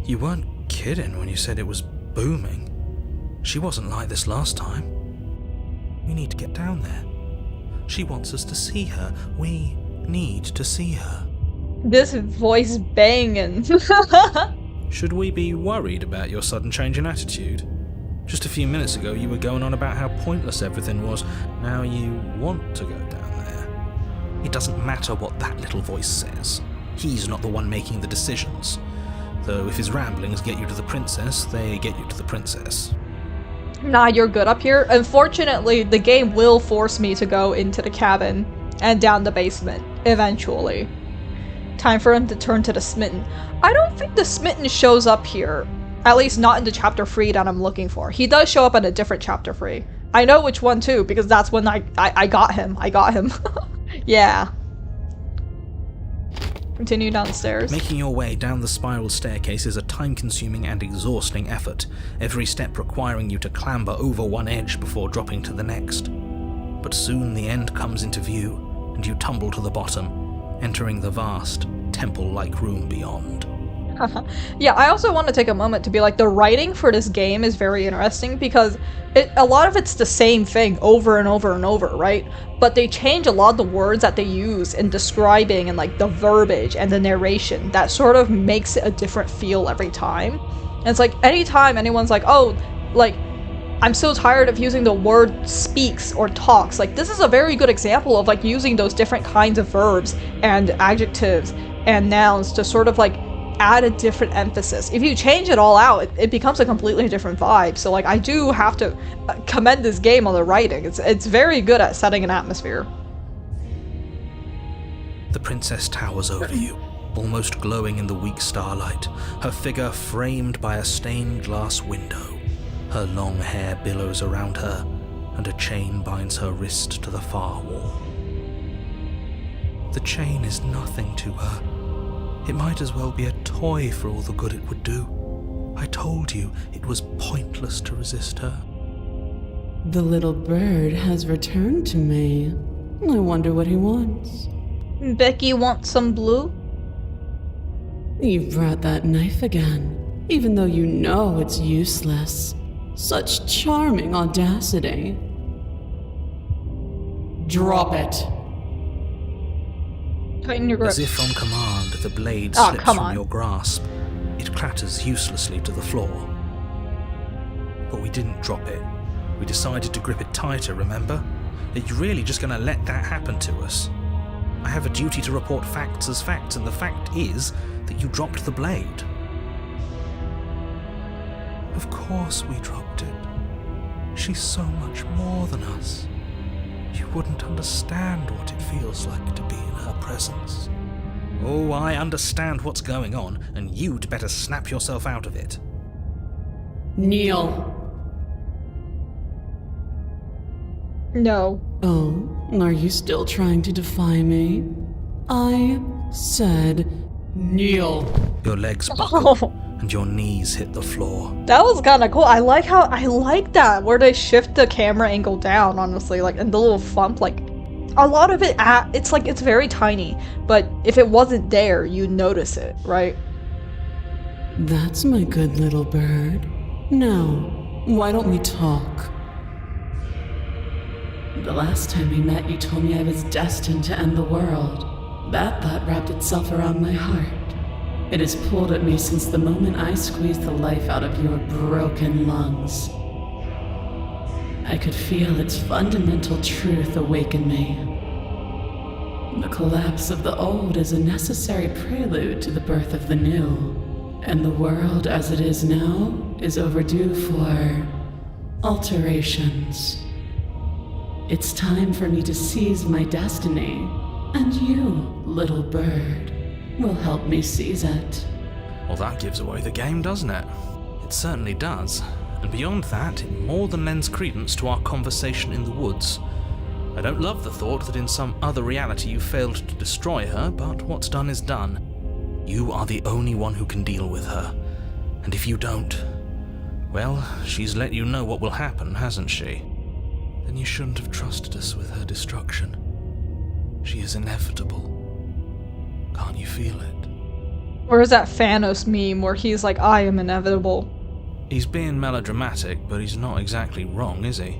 You weren't kidding when you said it was booming. She wasn't like this last time. We need to get down there. She wants us to see her. We need to see her.
This voice banging.
Should we be worried about your sudden change in attitude? Just a few minutes ago you were going on about how pointless everything was. Now you want to go down there.
It doesn't matter what that little voice says. He's not the one making the decisions. Though if his ramblings get you to the princess, they get you to the princess.
Nah, you're good up here. Unfortunately, the game will force me to go into the cabin and down the basement, eventually. Time for him to turn to the smitten. I don't think the smitten shows up here. At least not in the chapter 3 that I'm looking for. He does show up in a different chapter 3. I know which one too, because that's when I got him. I got him. Yeah. Continue down the stairs.
Making your way down the spiral staircase is a time-consuming and exhausting effort, every step requiring you to clamber over one edge before dropping to the next. But soon the end comes into view, and you tumble to the bottom, entering the vast, temple-like room beyond.
Yeah, I also want to take a moment to be like, the writing for this game is very interesting because a lot of it's the same thing over and over and over, right? But they change a lot of the words that they use in describing and like the verbiage and the narration that sort of makes it a different feel every time. And it's like, anytime anyone's like, oh, like, I'm so tired of using the word speaks or talks, like, this is a very good example of like using those different kinds of verbs and adjectives and nouns to sort of like add a different emphasis. If you change it all out, it becomes a completely different vibe. So like, I do have to commend this game on the writing. It's very good at setting an atmosphere.
The princess towers over you, almost glowing in the weak starlight, her figure framed by a stained glass window. Her long hair billows around her, and a chain binds her wrist to the far wall. The chain is nothing to her. It might as well be a toy for all the good it would do. I told you it was pointless to resist her.
The little bird has returned to me. I wonder what he wants.
Becky wants some blue?
You've brought that knife again, even though you know it's useless. Such charming audacity. Drop it.
Tighten your grip.
As if on command, the blade
Oh,
slips
come
from
on.
your grasp. It clatters uselessly to the floor. But we didn't drop it. We decided to grip it tighter, remember? Are you really just going to let that happen to us? I have a duty to report facts as facts, and the fact is that you dropped the blade. Of course we dropped it. She's so much more than us. You wouldn't understand what it feels like to be in her presence.
Oh, I understand what's going on, and you'd better snap yourself out of it.
Kneel.
No.
Oh, are you still trying to defy me? I said kneel.
Your legs buckle,
Oh,
and your knees hit the floor.
that was kind of cool. I like that where they shift the camera angle down, honestly, like, and the little thump, like, a lot of it, it's like, it's very tiny, but if it wasn't there, you'd notice it, right?
That's my good little bird. Now, why don't we talk? The last time we met, you told me I was destined to end the world. That thought wrapped itself around my heart. It has pulled at me since the moment I squeezed the life out of your broken lungs. I could feel its fundamental truth awaken me. The collapse of the old is a necessary prelude to the birth of the new, and the world as it is now is overdue for alterations. It's time for me to seize my destiny, and you, little bird, will help me seize it.
Well, that gives away the game, doesn't it?
It certainly does. And beyond that, it more than lends credence to our conversation in the woods. I don't love the thought that in some other reality you failed to destroy her, but what's done is done. You are the only one who can deal with her. And if you don't, well, she's let you know what will happen, hasn't she?
Then you shouldn't have trusted us with her destruction. She is inevitable. Can't you feel it?
Or is that Thanos meme where he's like, I am inevitable?
He's being melodramatic, but he's not exactly wrong, is he?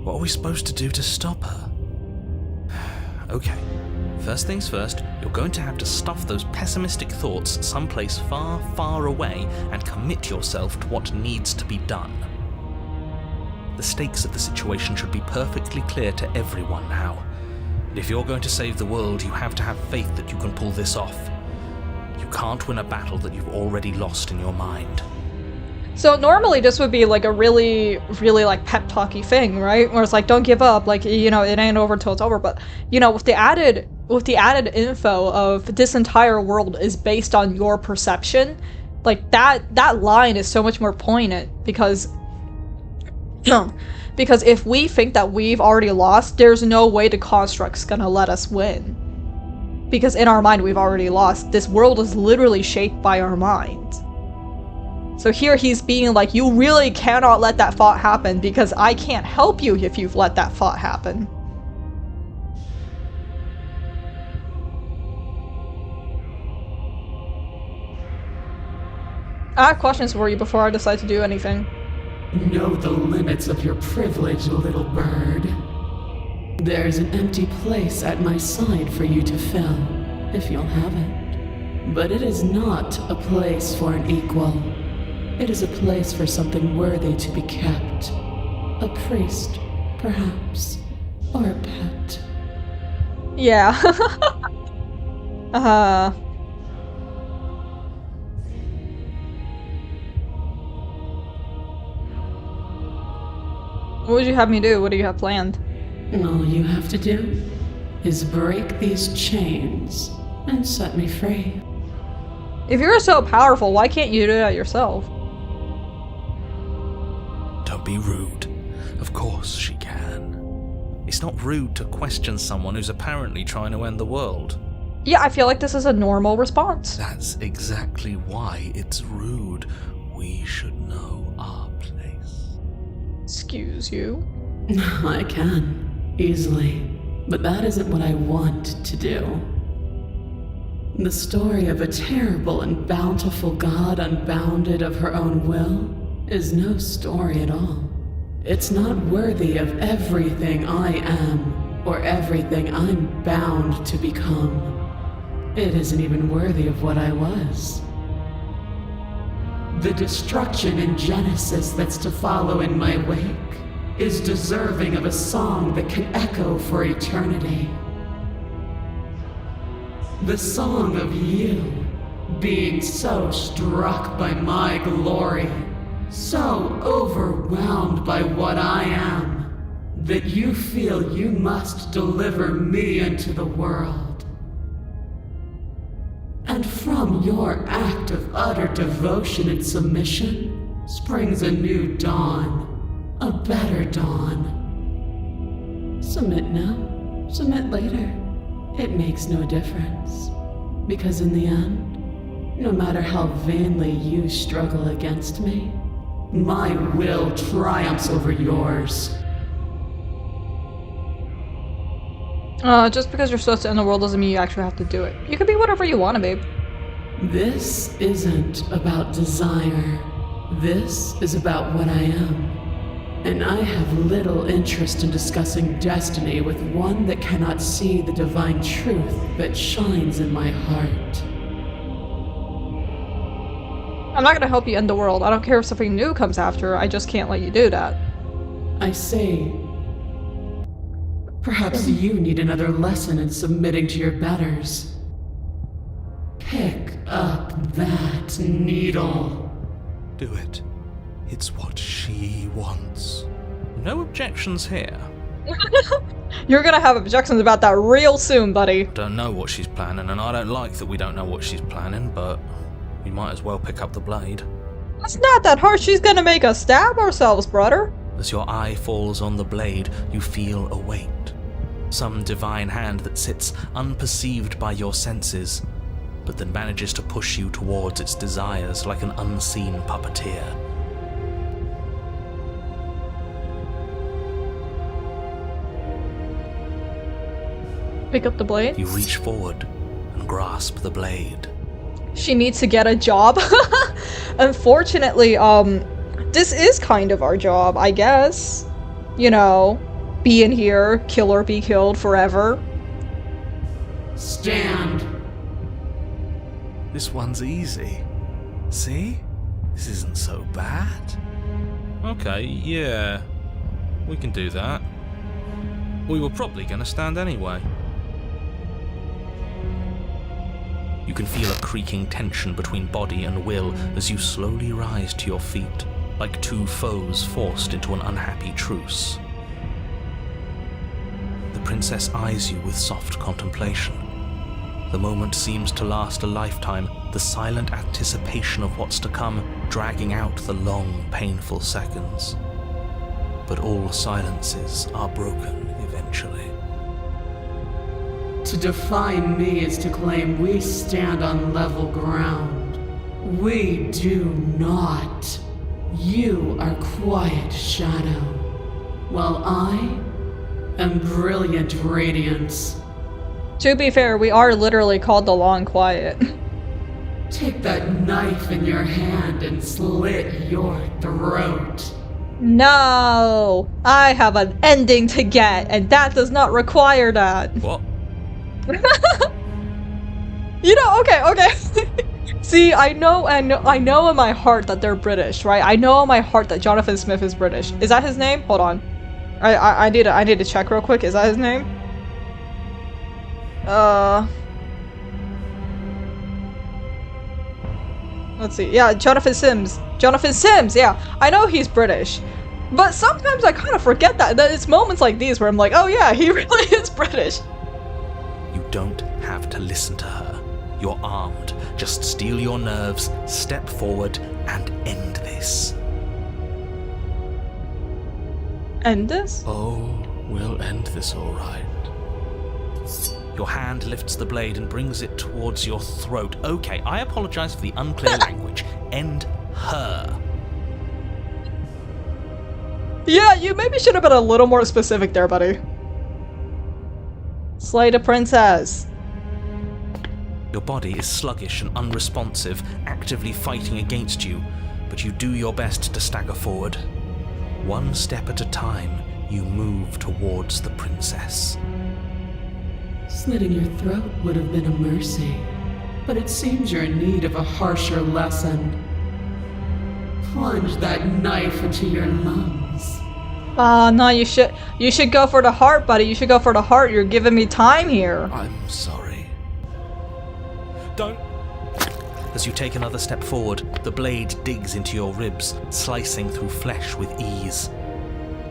What are we supposed to do to stop her? Okay, first things first, you're going to have to stuff those pessimistic thoughts someplace far, far away and commit yourself to what needs to be done. The stakes of the situation should be perfectly clear to everyone now. And if you're going to save the world, you have to have faith that you can pull this off. You can't win a battle that you've already lost in your mind.
So normally this would be like a really, really like pep talky thing, right? Where it's like, don't give up, like, you know, it ain't over till it's over. But, you know, with the added info of this entire world is based on your perception, like that line is so much more poignant because because if we think that we've already lost, there's no way the construct's gonna let us win. Because in our mind we've already lost. This world is literally shaped by our mind. So here he's being like, you really cannot let that thought happen because I can't help you if you've let that thought happen. I have questions for you before I decide to do anything.
Know the limits of your privilege, little bird. There's an empty place at my side for you to fill, if you'll have it. But it is not a place for an equal. It is a place for something worthy to be kept. A priest, perhaps, or a pet.
Yeah. What would you have me do? What do you have planned?
All you have to do is break these chains and set me free.
If you're so powerful, why can't you do that yourself?
Don't be rude. Of course she can.
It's not rude to question someone who's apparently trying to end the world.
Yeah, I feel like this is a normal response.
That's exactly why it's rude. We should know our place.
Excuse you.
I can, easily. But that isn't what I want to do. The story of a terrible and bountiful god unbounded of her own will is no story at all. It's not worthy of everything I am, or everything I'm bound to become. It isn't even worthy of what I was. The destruction in Genesis that's to follow in my wake is deserving of a song that can echo for eternity. The song of you, being so struck by my glory, so overwhelmed by what I am, that you feel you must deliver me into the world. And from your act of utter devotion and submission springs a new dawn, a better dawn. Submit now, submit later. It makes no difference. Because in the end, no matter how vainly you struggle against me, my will triumphs over yours.
Just because you're supposed to end the world doesn't mean you actually have to do it. You can be whatever you want to be.
This isn't about desire. This is about what I am. And I have little interest in discussing destiny with one that cannot see the divine truth that shines in my heart.
I'm not gonna help you end the world. I don't care if something new comes after, I just can't let you do that.
I say, perhaps you need another lesson in submitting to your betters. Pick up that needle.
Do it. It's what she wants.
No objections here.
You're gonna have objections about that real soon, buddy.
Don't know what she's planning, and I don't like that we don't know what she's planning, but we might as well pick up the blade.
It's not that hard. She's gonna make us stab ourselves, brother.
As your eye falls on the blade, you feel a weight. Some divine hand that sits unperceived by your senses, but that manages to push you towards its desires like an unseen puppeteer.
Pick up the blade.
You reach forward and grasp the blade.
She needs to get a job. Unfortunately, this is kind of our job, I guess. You know, be in here, kill or be killed forever.
Stand.
This one's easy. See? This isn't so bad.
Okay, yeah. We can do that. We were probably gonna stand anyway. You can feel a creaking tension between body and will as you slowly rise to your feet, like two foes forced into an unhappy truce. The princess eyes you with soft contemplation. The moment seems to last a lifetime, the silent anticipation of what's to come dragging out the long, painful seconds. But all silences are broken eventually.
To define me is to claim we stand on level ground. We do not. You are quiet shadow, while I am brilliant radiance.
To be fair, we are literally called the Long Quiet.
Take that knife in your hand and slit your throat.
No! I have an ending to get, and that does not require that.
What?
You know, okay. See, I know in my heart that they're British, right? I know in my heart that Jonathan Smith is British. Is that his name? Hold on. I need to check real quick. Is that his name? Let's see. Yeah, Jonathan Sims. Jonathan Sims, yeah. I know he's British. But sometimes I kind of forget that. It's moments like these where I'm like, oh yeah, he really is British.
You don't have to listen to her. You're armed. Just steel your nerves, step forward, and end this.
End this?
Oh, we'll end this all right. Your hand lifts the blade and brings it towards your throat. Okay, I apologize for the unclear language. End her.
Yeah, you maybe should have been a little more specific there, buddy. Slay the princess.
Your body is sluggish and unresponsive, actively fighting against you, but you do your best to stagger forward. One step at a time, you move towards the princess.
Slitting your throat would have been a mercy, but it seems you're in need of a harsher lesson. Plunge that knife into your lungs.
No, you should go for the heart, buddy. You should go for the heart. You're giving me time here.
I'm sorry. Don't. As you take another step forward, the blade digs into your ribs, slicing through flesh with ease.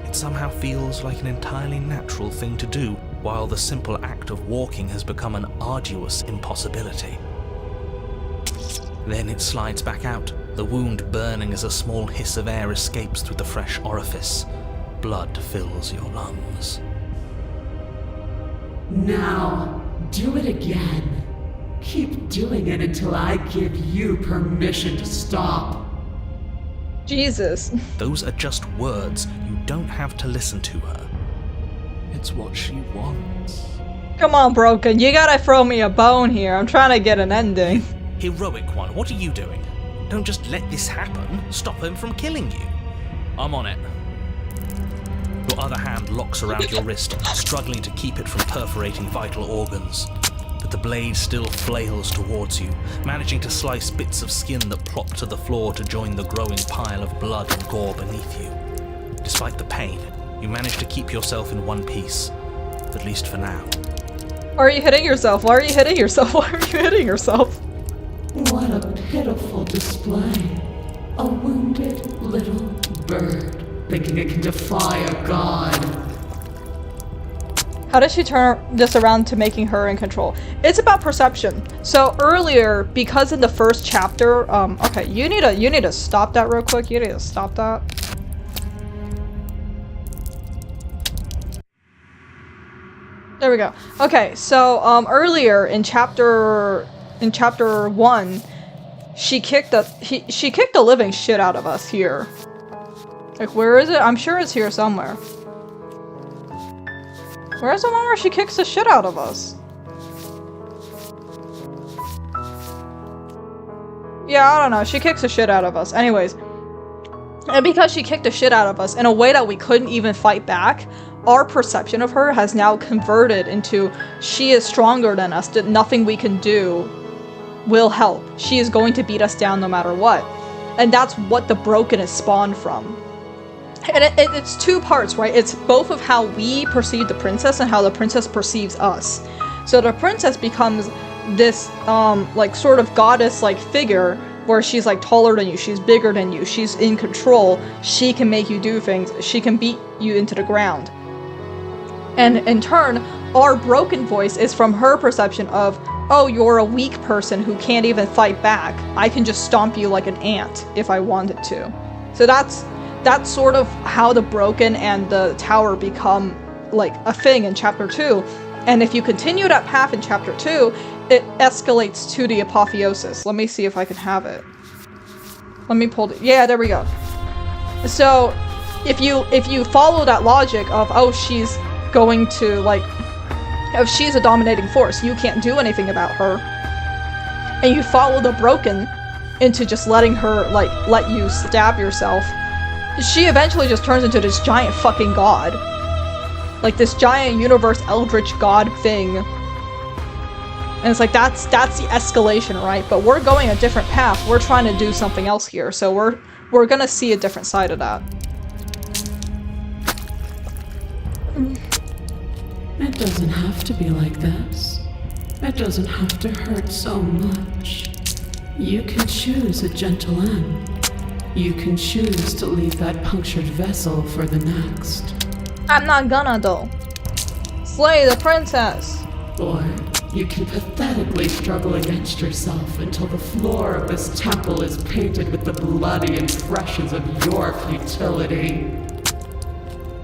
It somehow feels like an entirely natural thing to do, while the simple act of walking has become an arduous impossibility. Then it slides back out, the wound burning as a small hiss of air escapes through the fresh orifice. Blood fills your lungs.
Now, do it again. Keep doing it until I give you permission to stop.
Jesus.
Those are just words. You don't have to listen to her. It's what she wants.
Come on, Broken. You gotta throw me a bone here. I'm trying to get an ending.
Heroic one, what are you doing? Don't just let this happen. Stop him from killing you. I'm on it. Your other hand locks around your wrist, struggling to keep it from perforating vital organs. But the blade still flails towards you, managing to slice bits of skin that plop to the floor to join the growing pile of blood and gore beneath you. Despite the pain, you manage to keep yourself in one piece, at least for now.
Why are you hitting yourself? Why are you hitting yourself? Why are you hitting yourself?
What a pitiful display. A wounded little bird, thinking it can defy a god.
How does she turn this around to making her in control? It's about perception. So earlier, because in the first chapter, okay, you need to stop that real quick. You need to stop that. There we go. Okay, so earlier in chapter 1, she kicked the living shit out of us here. Like, where is it? I'm sure it's here somewhere. Where's the one where she kicks the shit out of us? Yeah, I don't know. She kicks the shit out of us. Anyways. And because she kicked the shit out of us in a way that we couldn't even fight back, our perception of her has now converted into she is stronger than us, that nothing we can do will help. She is going to beat us down no matter what. And that's what the broken is spawned from. And it's two parts, right? It's both of how we perceive the princess and how the princess perceives us. So the princess becomes this, like, sort of goddess-like figure where she's, like, taller than you, she's bigger than you, she's in control, she can make you do things, she can beat you into the ground. And in turn, our broken voice is from her perception of, oh, you're a weak person who can't even fight back. I can just stomp you like an ant if I wanted to. So that's sort of how the broken and the tower become like a thing in chapter 2. And if you continue that path in chapter 2, it escalates to the apotheosis. Let me see if I can have it. Let me pull it. Yeah, there we go. So if you follow that logic of, oh, she's going to, like, if she's a dominating force, you can't do anything about her, and you follow the broken into just letting her, like, let you stab yourself, she eventually just turns into this giant fucking god. Like, this giant universe eldritch god thing. And it's like, that's the escalation, right? But we're going a different path. We're trying to do something else here, so we're gonna see a different side of that.
It doesn't have to be like this. It doesn't have to hurt so much. You can choose a gentle end. You can choose to leave that punctured vessel for the next.
I'm not gonna, though. Slay the princess!
boy. You can pathetically struggle against yourself until the floor of this temple is painted with the bloody impressions of your futility.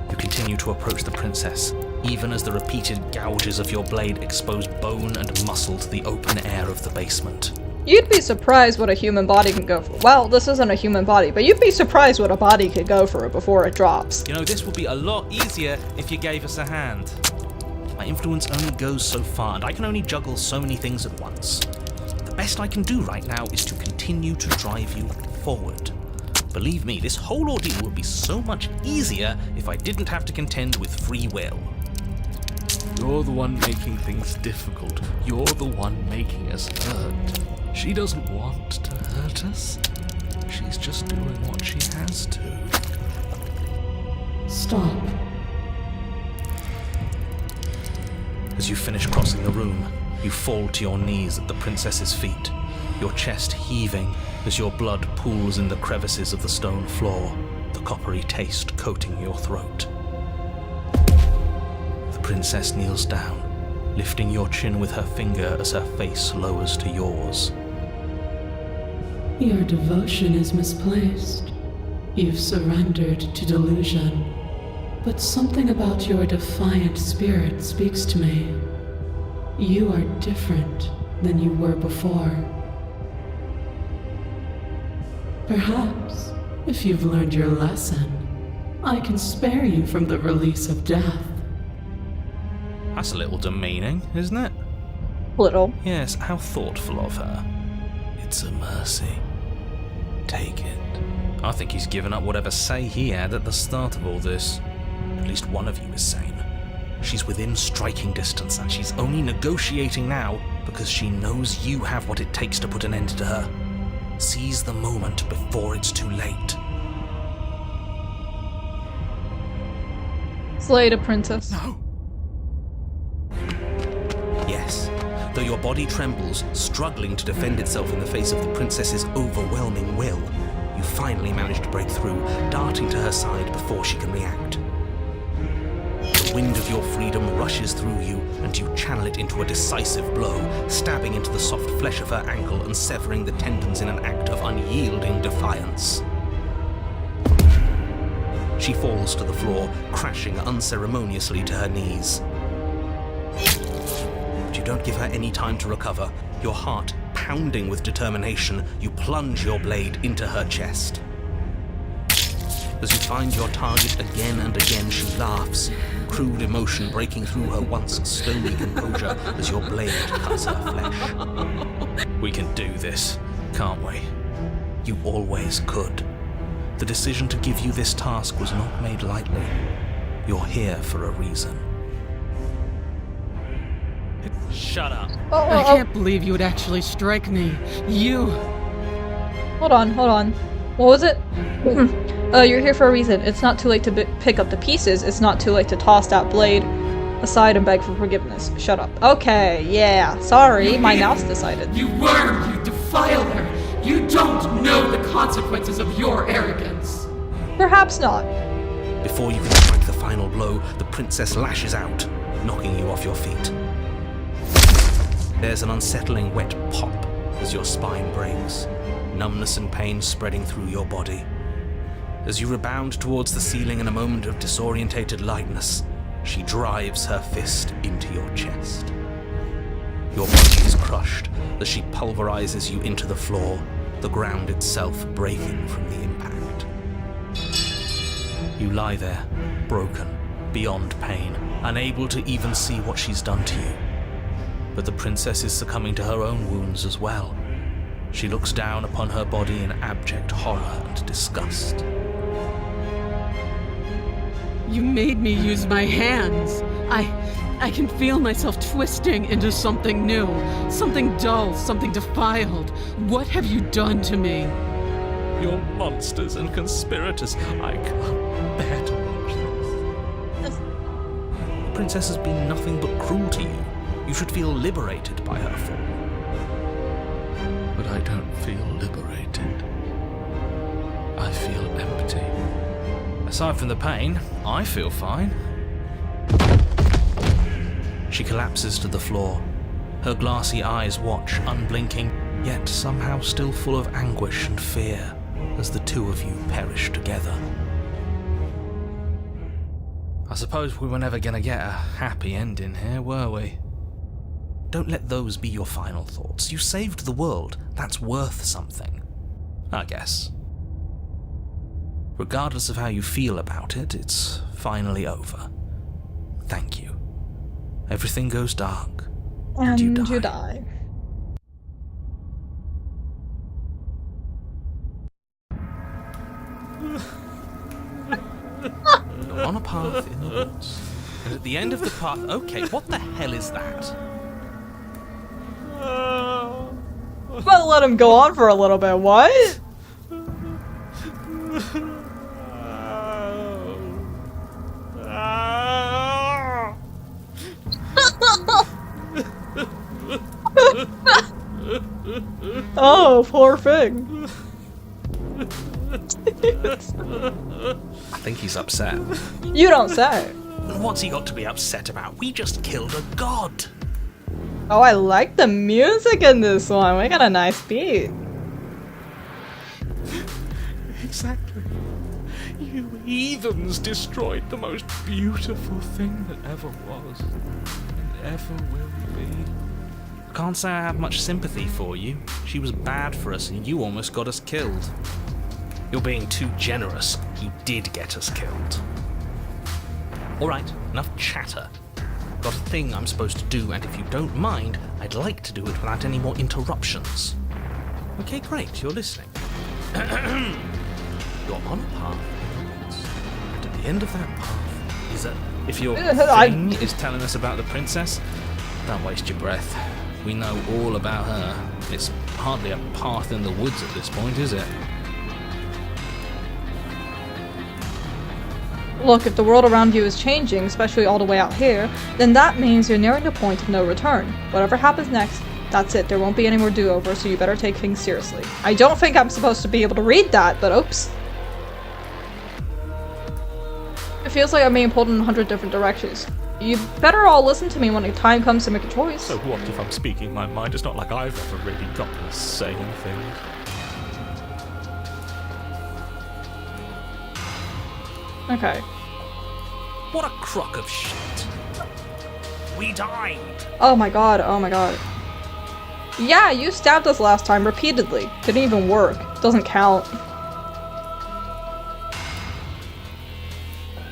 You continue to approach the princess, even as the repeated gouges of your blade expose bone and muscle to the open air of the basement.
You'd be surprised what a human body can go for. Well, this isn't a human body, but you'd be surprised what a body could go for before it drops.
You know, this would be a lot easier if you gave us a hand. My influence only goes so far, and I can only juggle so many things at once. The best I can do right now is to continue to drive you forward. Believe me, this whole ordeal would be so much easier if I didn't have to contend with free will.
You're the one making things difficult. You're the one making us hurt. She doesn't want to hurt us. She's just doing what she has to.
Stop.
As you finish crossing the room, you fall to your knees at the princess's feet, your chest heaving as your blood pools in the crevices of the stone floor, the coppery taste coating your throat. The princess kneels down, lifting your chin with her finger as her face lowers to yours.
Your devotion is misplaced. You've surrendered to delusion. But something about your defiant spirit speaks to me. You are different than you were before. Perhaps, if you've learned your lesson, I can spare you from the release of death.
That's a little demeaning, isn't it?
Little.
Yes, how thoughtful of her.
It's a mercy. Take it.
I think he's given up whatever say he had at the start of all this. At least one of you is sane. She's within striking distance, and she's only negotiating now because she knows you have what it takes to put an end to her. Seize the moment before it's too late.
Slay the princess.
No. Yes. Though your body trembles, struggling to defend itself in the face of the princess's overwhelming will, you finally manage to break through, darting to her side before she can react. The wind of your freedom rushes through you, and you channel it into a decisive blow, stabbing into the soft flesh of her ankle and severing the tendons in an act of unyielding defiance. She falls to the floor, crashing unceremoniously to her knees. But you don't give her any time to recover. Your heart pounding with determination, you plunge your blade into her chest. As you find your target again and again, she laughs, crude emotion breaking through her once stony composure as your blade cuts her flesh. We can do this, can't we? You always could. The decision to give you this task was not made lightly. You're here for a reason. Shut up.
I can't believe you would actually strike me. You...
Hold on. What was it? You're here for a reason. It's not too late to pick up the pieces. It's not too late to toss that blade aside and beg for forgiveness. Shut up. Okay, yeah. Sorry, my mouse decided.
You worm! You defiler! You don't know the consequences of your arrogance!
Perhaps not.
Before you can strike the final blow, the princess lashes out, knocking you off your feet. There's an unsettling wet pop as your spine breaks, numbness and pain spreading through your body. As you rebound towards the ceiling in a moment of disorientated lightness, she drives her fist into your chest. Your body is crushed as she pulverizes you into the floor, the ground itself breaking from the impact. You lie there, broken, beyond pain, unable to even see what she's done to you. But the princess is succumbing to her own wounds as well. She looks down upon her body in abject horror and disgust.
You made me use my hands. I can feel myself twisting into something new, something dull, something defiled. What have you done to me?
You're monsters and conspirators. I can't bear to watch this.
The princess has been nothing but cruel to you. You should feel liberated by her fall.
But I don't feel liberated. I feel empty.
Aside from the pain, I feel fine.
She collapses to the floor. Her glassy eyes watch, unblinking, yet somehow still full of anguish and fear, as the two of you perish together. I suppose we were never gonna get a happy ending here, were we? Don't let those be your final thoughts. You saved the world. That's worth something. I guess. Regardless of how you feel about it, it's finally over. Thank you. Everything goes dark, and you die. You're on a path in the woods, and at the end of the path... Okay, what the hell is that?
Well, let him go on for a little bit. What? Oh, poor thing.
I think he's upset.
You don't say.
What's he got to be upset about? We just killed a god.
Oh, I like the music in this one. We got a nice beat.
Exactly. You heathens destroyed the most beautiful thing that ever was, and ever will be. Can't say I have much sympathy for you. She was bad for us, and you almost got us killed. You're being too generous. You did get us killed. Alright, enough chatter. Got a thing I'm supposed to do, and if you don't mind, I'd like to do it without any more interruptions. Okay, great, you're listening. You're on a path in the woods, and at the end of that path is a... If your thing is telling us about the princess, don't waste your breath. We know all about her. It's hardly a path in the woods at this point, is it?
Look, if the world around you is changing, especially all the way out here, then that means you're nearing a point of no return. Whatever happens next, that's it. There won't be any more do-overs, so you better take things seriously. I don't think I'm supposed to be able to read that, but oops. It feels like I'm being pulled in 100 different directions. You better all listen to me when the time comes to make a choice.
So what if I'm speaking my mind? It's not like I've ever really got to say anything.
Okay.
What a crock of shit. We died.
Oh my god, oh my god. Yeah, you stabbed us last time repeatedly. Didn't even work. Doesn't count.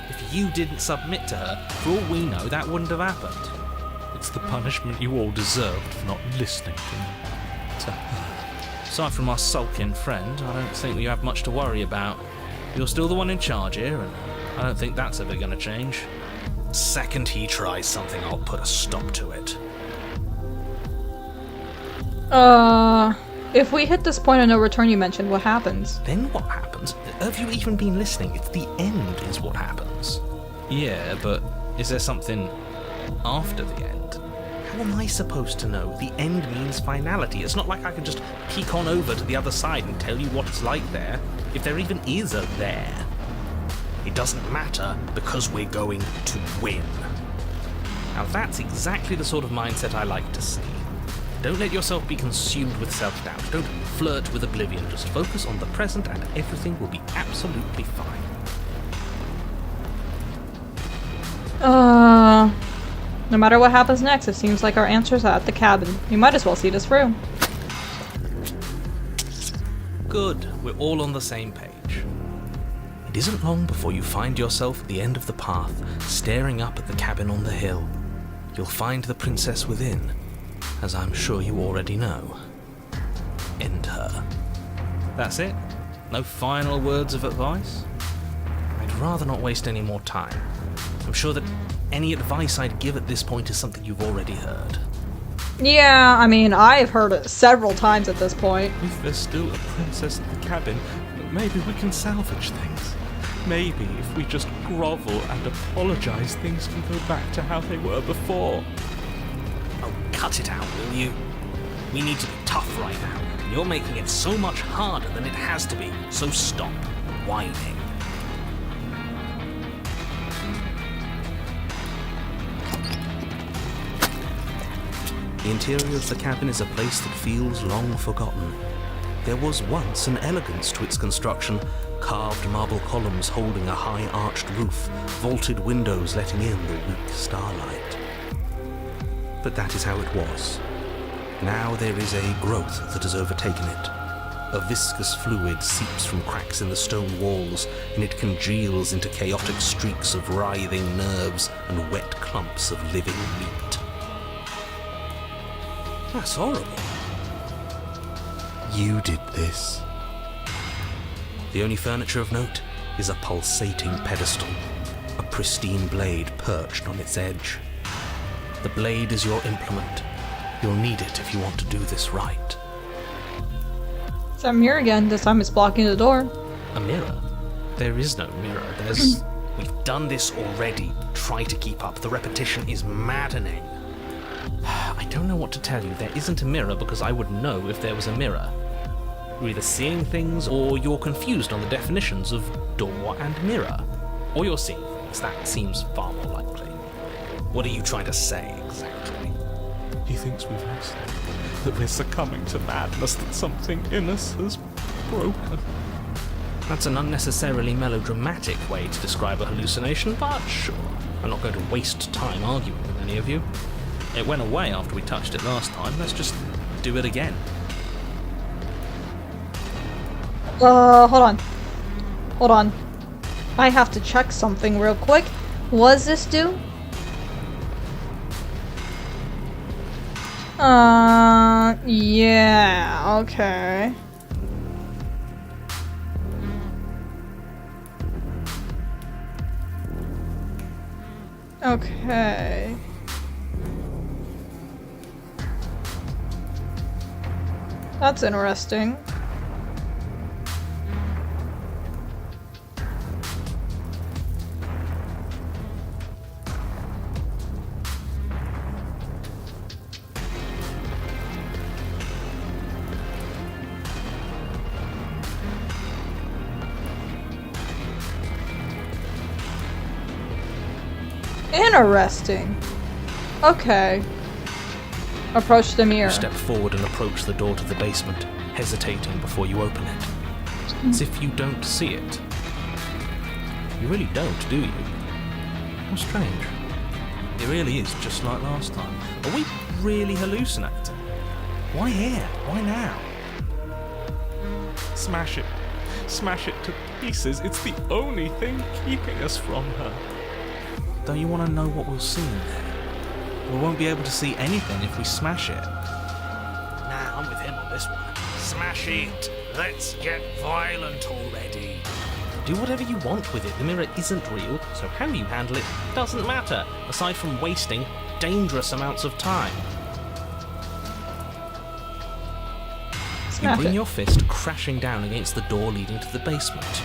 If you didn't submit to her, for all we know, that wouldn't have happened. It's the punishment you all deserved for not listening to her. Aside from our sulking friend, I don't think we have much to worry about. You're still the one in charge here, and I don't think that's ever gonna change. Second he tries something, I'll put a stop to it.
If we hit this point of no return you mentioned, what happens?
Then what happens? Have you even been listening? It's the end is what happens. Yeah, but is there something after the end? How am I supposed to know? The end means finality. It's not like I can just peek on over to the other side and tell you what it's like there, if there even is a there. It doesn't matter because we're going to win. Now that's exactly the sort of mindset I like to see. Don't let yourself be consumed with self-doubt. Don't flirt with oblivion. Just focus on the present and everything will be absolutely fine.
No matter what happens next, it seems like our answers are at the cabin. You might as well see this through.
Good. We're all on the same page. It isn't long before you find yourself at the end of the path, staring up at the cabin on the hill. You'll find the princess within, as I'm sure you already know. End her. That's it? No final words of advice? I'd rather not waste any more time. I'm sure that any advice I'd give at this point is something you've already heard.
Yeah, I mean, I've heard it several times at this point.
If there's still a princess at the cabin, maybe we can salvage things. Maybe if we just grovel and apologize, things can go back to how they were before. Oh, cut it out, will you? We need to be tough right now. You're making it so much harder than it has to be, so stop whining. The interior of the cabin is a place that feels long forgotten. There was once an elegance to its construction, carved marble columns holding a high arched roof, vaulted windows letting in the weak starlight. But that is how it was. Now there is a growth that has overtaken it. A viscous fluid seeps from cracks in the stone walls, and it congeals into chaotic streaks of writhing nerves and wet clumps of living meat. That's horrible. You did this. The only furniture of note is a pulsating pedestal, a pristine blade perched on its edge. The blade is your implement. You'll need it if you want to do this right.
So I'm here again. This time it's blocking the door.
A mirror? There is no mirror. We've done this already. Try to keep up. The repetition is maddening. I don't know what to tell you. There isn't a mirror because I would know if there was a mirror. You're either seeing things or you're confused on the definitions of door and mirror. Or you're seeing things. That seems far more likely. What are you trying to say exactly?
He thinks we've lost it, that we're succumbing to madness, that something in us has broken.
That's an unnecessarily melodramatic way to describe a hallucination, but sure. I'm not going to waste time arguing with any of you. It went away after we touched it last time. Let's just do it again.
Hold on. Hold on. I have to check something real quick. What does this do? Yeah, okay. Okay. That's interesting. Interesting. Okay. Approach the mirror.
You step forward and approach the door to the basement, hesitating before you open it. As if you don't see it. You really don't, do you? How strange. It really is just like last time. Are we really hallucinating? Why here? Why now?
Smash it. Smash it to pieces. It's the only thing keeping us from her.
Don't you want to know what we'll see in there? We won't be able to see anything if we smash it.
Nah, I'm with him on this one. Smash it. Let's get violent already.
Do whatever you want with it. The mirror isn't real, so how you handle it doesn't matter, aside from wasting dangerous amounts of time. You bring your fist crashing down against the door leading to the basement.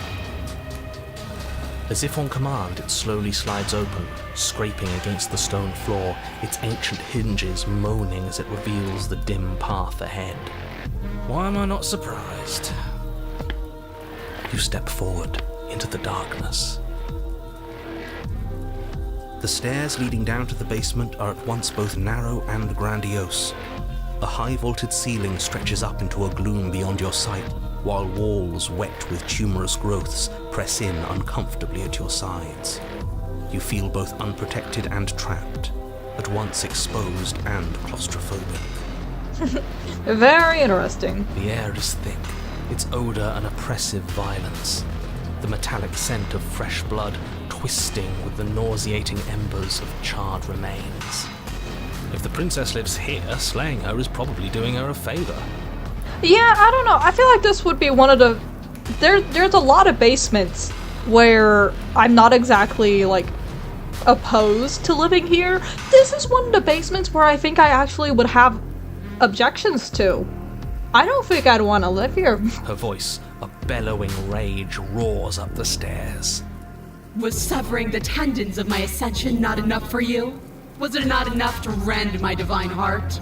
As if on command, it slowly slides open, scraping against the stone floor, its ancient hinges moaning as it reveals the dim path ahead. Why am I not surprised? You step forward into the darkness. The stairs leading down to the basement are at once both narrow and grandiose. A high-vaulted ceiling stretches up into a gloom beyond your sight, while walls wet with tumorous growths press in uncomfortably at your sides. You feel both unprotected and trapped, at once exposed and claustrophobic.
Very interesting.
The air is thick, its odour an oppressive violence, the metallic scent of fresh blood twisting with the nauseating embers of charred remains. If the princess lives here, slaying her is probably doing her a favour.
Yeah, I don't know. I feel like this would be one of the... There's a lot of basements where I'm not exactly, like, opposed to living here. This is one of the basements where I think I actually would have objections to. I don't think I'd want to live here.
Her voice, a bellowing rage, roars up the stairs.
Was severing the tendons of my ascension not enough for you? Was it not enough to rend my divine heart?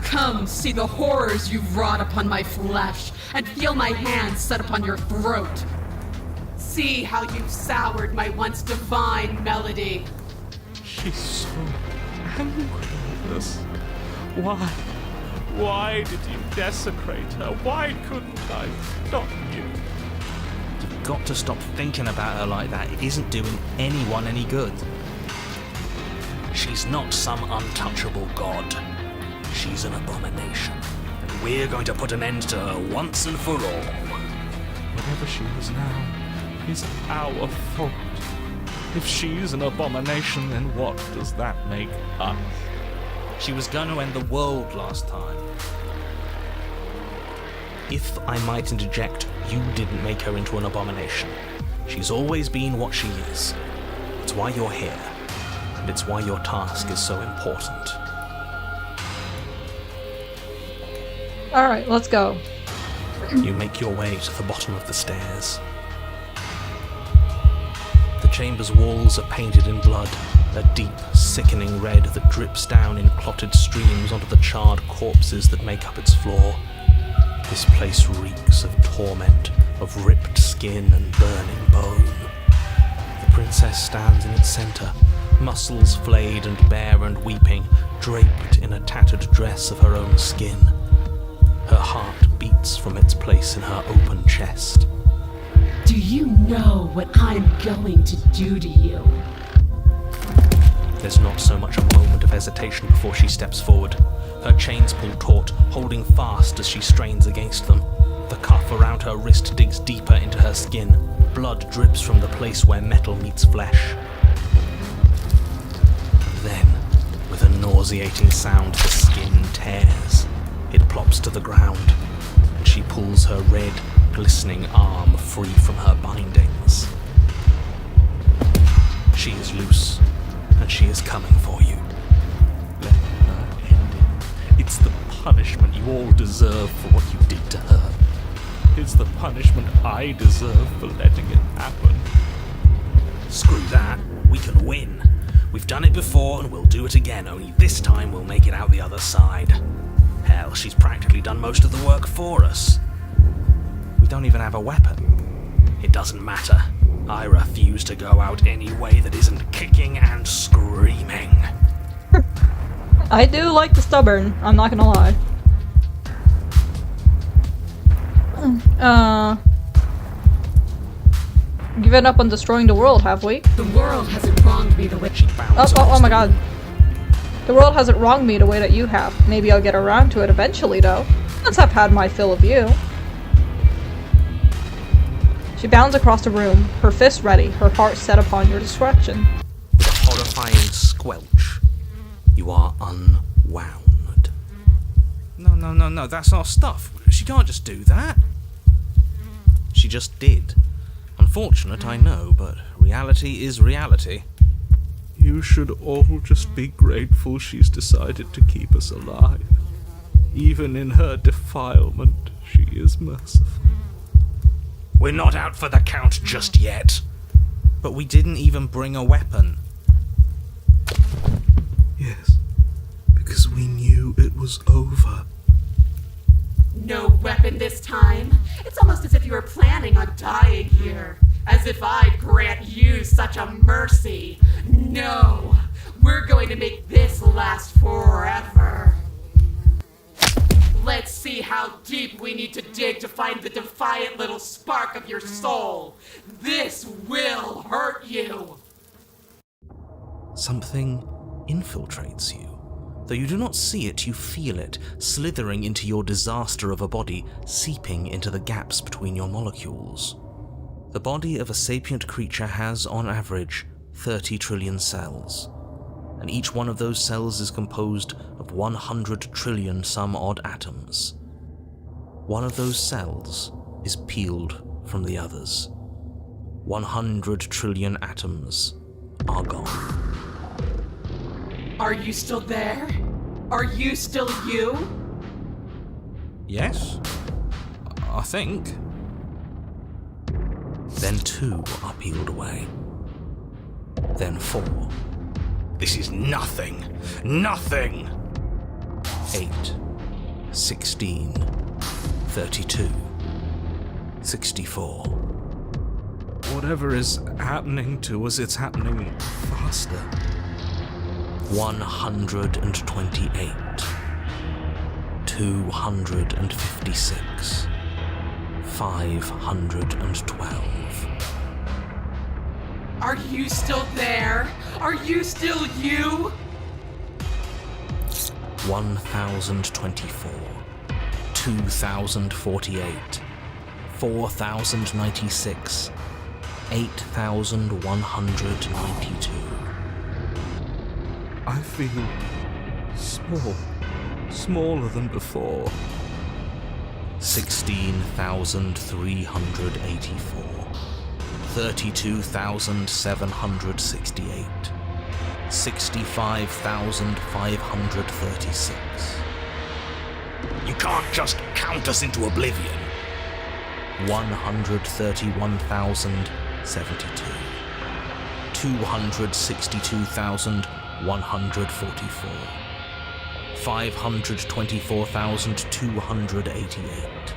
Come, see the horrors you've wrought upon my flesh, and feel my hands set upon your throat. See how you've soured my once divine melody.
She's so angry. us? Why? Why did you desecrate her? Why couldn't I stop you?
You've got to stop thinking about her like that. It isn't doing anyone any good. She's not some untouchable god. She's an abomination. And we're going to put an end to her once and for all.
Whatever she is now is our fault. If she's an abomination, then what does that make us?
She was going to end the world last time. If I might interject, you didn't make her into an abomination. She's always been what she is. It's why you're here. And it's why your task is so important.
Alright, let's go.
You make your way to the bottom of the stairs. The chamber's walls are painted in blood, a deep, sickening red that drips down in clotted streams onto the charred corpses that make up its floor. This place reeks of torment, of ripped skin and burning bone. The princess stands in its centre, muscles flayed and bare and weeping, draped in a tattered dress of her own skin. Her heart beats from its place in her open chest.
Do you know what I'm going to do to you?
There's not so much a moment of hesitation before she steps forward. Her chains pull taut, holding fast as she strains against them. The cuff around her wrist digs deeper into her skin. Blood drips from the place where metal meets flesh. Then, with a nauseating sound, the skin tears. It plops to the ground, and she pulls her red, glistening arm free from her bindings. She is loose, and she is coming for you.
Let her end it. It's the punishment you all deserve for what you did to her. It's the punishment I deserve for letting it happen.
Screw that, we can win. We've done it before and we'll do it again, only this time we'll make it out the other side. Hell, she's practically done most of the work for us. We don't even have a weapon. It doesn't matter. I refuse to go out any way that isn't kicking and screaming.
I do like the stubborn, I'm not gonna lie. Given up on destroying the world, have we?
The world hasn't wronged me the way.
She bounds
Oh my god. The world hasn't wronged me the way that you have. Maybe I'll get around to it eventually, though. Once I've had my fill of you. She bounds across the room, her fist ready, her heart set upon your destruction.
With a horrifying squelch, you are unwound. No, that's our stuff. She can't just do that. She just did. Unfortunate, I know, but reality is reality.
You should all just be grateful she's decided to keep us alive. Even in her defilement, she is merciful.
We're not out for the count just yet. But we didn't even bring a weapon.
Yes, because we knew it was over.
No weapon this time? It's almost as if you were planning on dying here. As if I'd grant you such a mercy. No, we're going to make this last forever. Let's see how deep we need to dig to find the defiant little spark of your soul. This will hurt you.
Something infiltrates you. Though you do not see it, you feel it, slithering into your disaster of a body, seeping into the gaps between your molecules. The body of a sapient creature has, on average, 30 trillion cells, and each one of those cells is composed of 100 trillion some odd atoms. One of those cells is peeled from the others. 100 trillion atoms are gone.
Are you still there? Are you still you?
Yes? I think. Then 2 are peeled away. Then 4. This is nothing! Nothing! 8, 16, 32, 64.
Whatever is happening to us, it's happening faster.
128, 256, 512.
Are you still there? Are you still you?
1024, 2048, 4096, 8192.
I feel smaller than before.
16,384, 32,768, 65,536.
You can't just count us into oblivion.
131,072, 262,144, 524,288.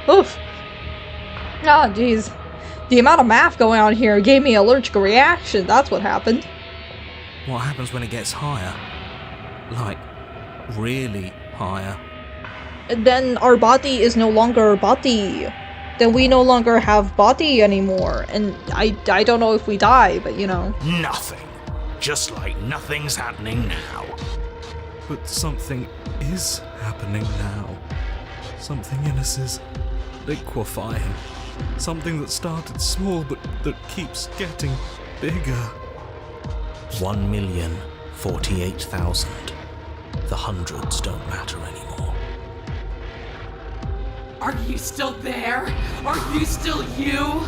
Oof. Oh, jeez. The amount of math going on here gave me allergic reaction. That's what happened.
What happens when it gets higher? Like, really higher?
Then our body is no longer a body. Then we no longer have body anymore. And I don't know if we die, but you know.
Nothing. Just like nothing's happening now.
But something is happening now. Something in us is liquefying. Something that started small but that keeps getting bigger.
1,048,000. The hundreds don't matter anymore.
Are you still there? Are you still you?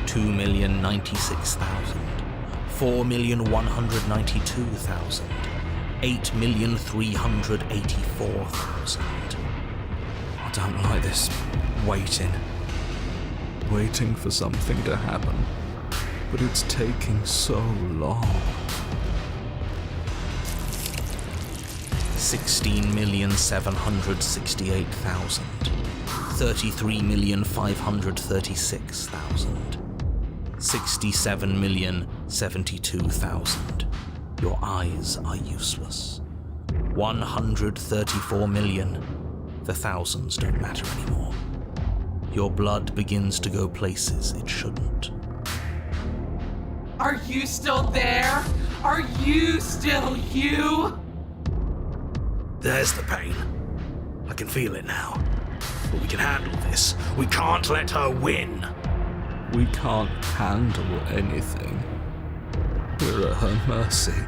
2,096,000. 4,192,000. 8,384,000.
I don't like this waiting. Waiting for something to happen. But it's taking so long.
16,768,000. 33,536,000. 67,072,000. Your eyes are useless. 134 million. The thousands don't matter anymore. Your blood begins to go places it shouldn't.
Are you still there? Are you still you?
There's the pain. I can feel it now. But we can handle this. We can't let her win.
We can't handle anything. We're at her mercy.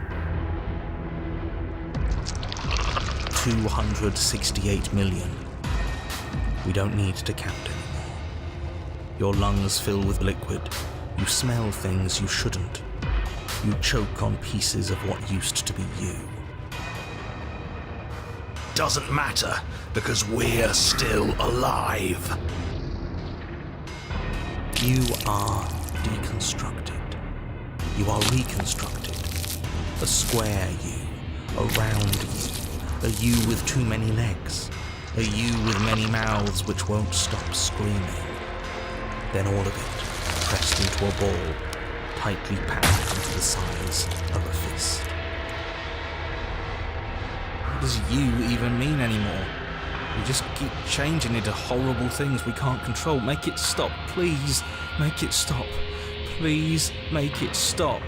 268 million. We don't need to count anymore. Your lungs fill with liquid. You smell things you shouldn't. You choke on pieces of what used to be you.
Doesn't matter, because we're still alive.
You are deconstructed. You are reconstructed. A square you, a round you, a you with too many legs, a you with many mouths which won't stop screaming. Then all of it pressed into a ball, tightly packed into the size of a fist. What does you even mean anymore? We just keep changing into horrible things we can't control. Make it stop, please. Make it stop. Please make it stop.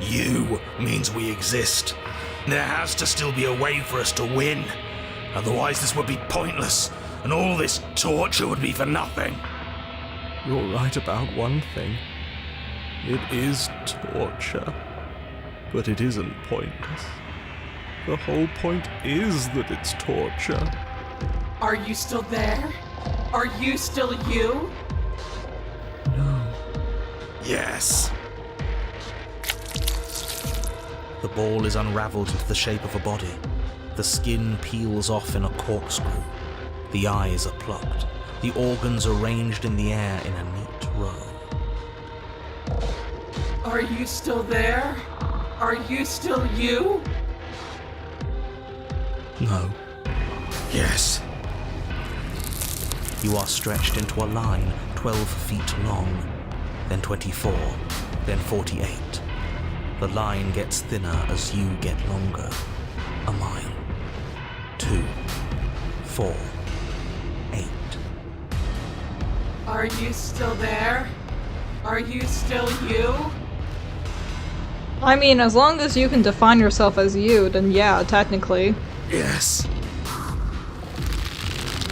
You means we exist. There has to still be a way for us to win. Otherwise this would be pointless, and all this torture would be for nothing.
You're right about one thing. It is torture. But it isn't pointless. The whole point is that it's torture.
Are you still there? Are you still you?
No.
Yes.
The ball is unraveled into the shape of a body. The skin peels off in a corkscrew. The eyes are plucked. The organs arranged in the air in a neat row.
Are you still there? Are you still you?
No.
Yes.
You are stretched into a line 12 feet long. then 24, then 48. The line gets thinner as you get longer. A mile. 2, 4, 8.
Are you still there? Are you still you?
I mean, as long as you can define yourself as you, then yeah, technically.
Yes.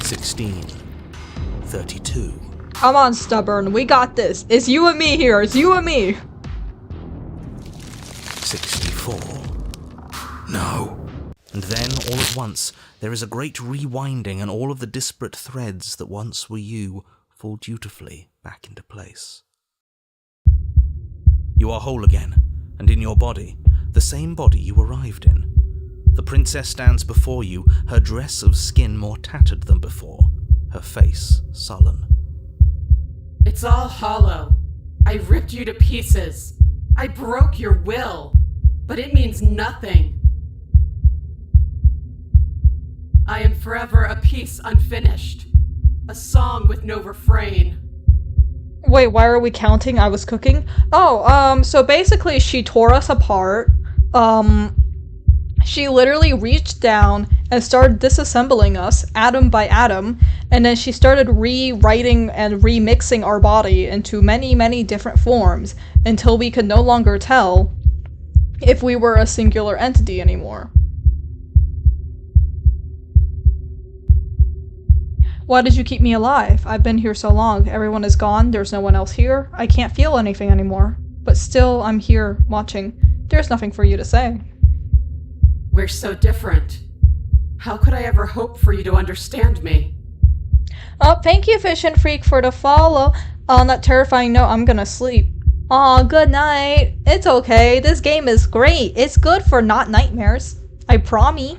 16, 32.
Come on, Stubborn, we got this. It's you and me here, it's you and me.
64.
No.
And then, all at once, there is a great rewinding, and all of the disparate threads that once were you fall dutifully back into place. You are whole again, and in your body, the same body you arrived in. The princess stands before you, her dress of skin more tattered than before, her face sullen.
It's all hollow. I ripped you to pieces. I broke your will, but it means nothing. I am forever a piece unfinished, a song with no refrain.
Wait, why are we counting? I was cooking? Oh, so basically she tore us apart. She literally reached down and started disassembling us, atom by atom, and then she started rewriting and remixing our body into many, many different forms until we could no longer tell if we were a singular entity anymore. Why did you keep me alive? I've been here so long. Everyone is gone. There's no one else here. I can't feel anything anymore. But still, I'm here, watching. There's nothing for you to say.
We're so different. How could I ever hope for you to understand me?
Oh, thank you, Fish and Freak, for the follow. On that terrifying note, I'm gonna sleep. Aw, good night. It's okay. This game is great. It's good for not nightmares. I promise.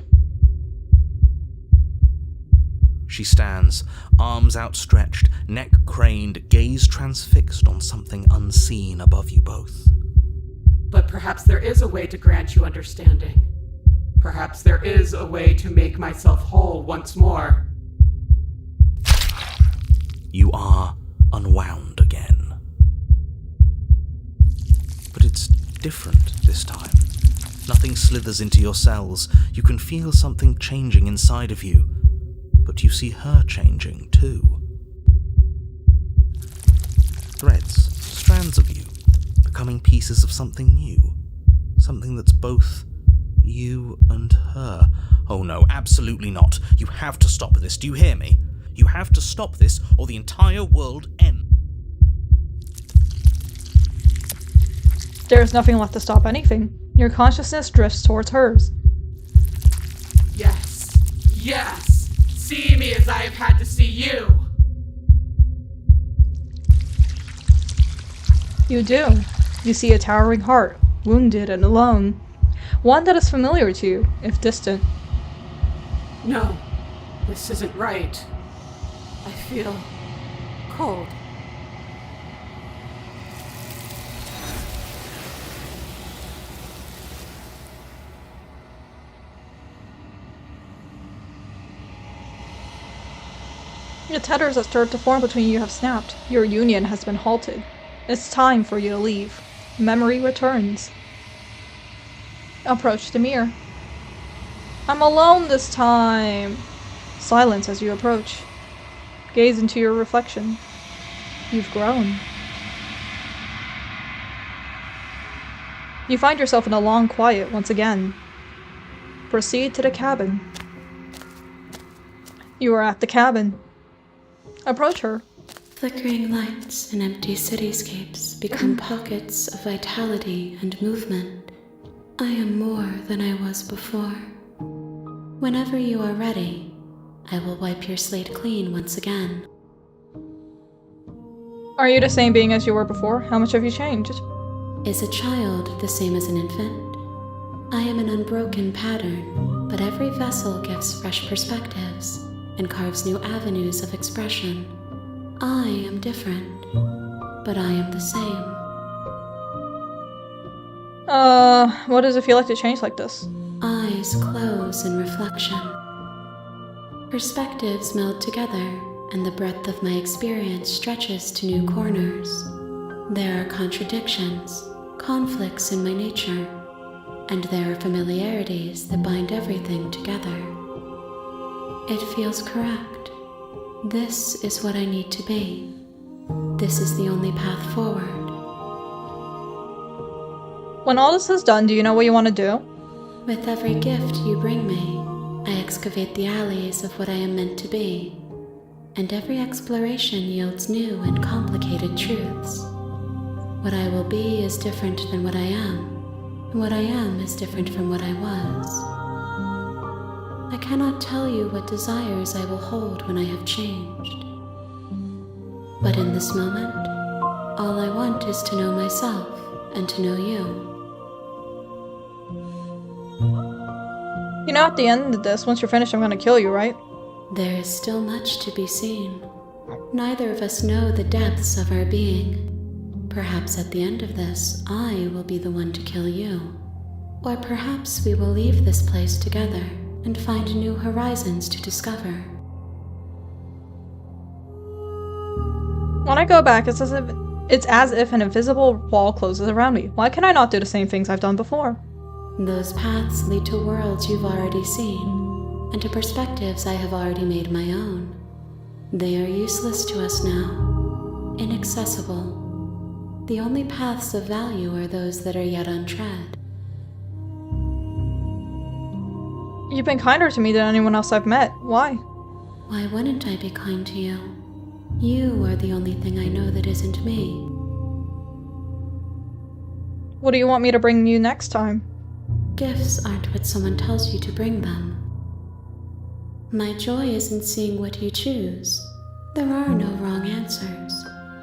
She stands, arms outstretched, neck craned, gaze transfixed on something unseen above you both.
But perhaps there is a way to grant you understanding. Perhaps there is a way to make myself whole once more.
You are unwound again. But it's different this time. Nothing slithers into your cells. You can feel something changing inside of you. But you see her changing too. Threads, strands of you, becoming pieces of something new. Something that's both you and her. Oh no, absolutely not. You have to stop this, do you hear me? You have to stop this, or the entire world ends.
There's nothing left to stop anything. Your consciousness drifts towards hers.
Yes. Yes. See me as I have had to see you.
You do. You see a towering heart, wounded and alone. One that is familiar to you, if distant.
No, this isn't right. I feel cold.
The tethers that start to form between you have snapped. Your union has been halted. It's time for you to leave. Memory returns. Approach the mirror. I'm alone this time. Silence as you approach. Gaze into your reflection. You've grown. You find yourself in a long quiet once again. Proceed to the cabin. You are at the cabin. Approach her.
Flickering lights and empty cityscapes become pockets of vitality and movement. I am more than I was before. Whenever you are ready, I will wipe your slate clean once again.
Are you the same being as you were before? How much have you changed?
Is a child the same as an infant? I am an unbroken pattern, but every vessel gives fresh perspectives and carves new avenues of expression. I am different, but I am the same.
What does it feel like to change like this?
Eyes close in reflection. Perspectives meld together, and the breadth of my experience stretches to new corners. There are contradictions, conflicts in my nature, and there are familiarities that bind everything together. It feels correct. This is what I need to be. This is the only path forward.
When all this is done, do you know what you want to do?
With every gift you bring me, I excavate the alleys of what I am meant to be, and every exploration yields new and complicated truths. What I will be is different than what I am, and what I am is different from what I was. I cannot tell you what desires I will hold when I have changed. But in this moment, all I want is to know myself and to know you.
You know, at the end of this, once you're finished, I'm gonna kill you, right?
There is still much to be seen. Neither of us know the depths of our being. Perhaps at the end of this, I will be the one to kill you. Or perhaps we will leave this place together and find new horizons to discover.
When I go back, it's as if an invisible wall closes around me. Why can I not do the same things I've done before?
Those paths lead to worlds you've already seen, and to perspectives I have already made my own. They are useless to us now, inaccessible. The only paths of value are those that are yet untread.
You've been kinder to me than anyone else I've met. Why?
Why wouldn't I be kind to you? You are the only thing I know that isn't me.
What do you want me to bring you next time?
Gifts aren't what someone tells you to bring them. My joy is in seeing what you choose. There are no wrong answers,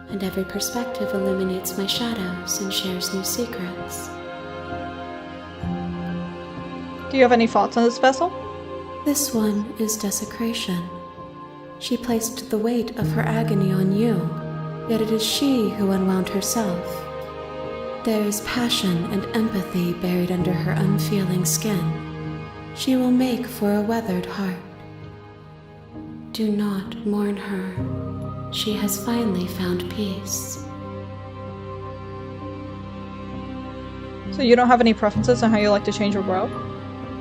and every perspective illuminates my shadows and shares new secrets.
Do you have any thoughts on this vessel?
This one is desecration. She placed the weight of her agony on you, yet it is she who unwound herself. There is passion and empathy buried under her unfeeling skin. She will make for a weathered heart. Do not mourn her. She has finally found peace.
So you don't have any preferences on how you like to change or grow?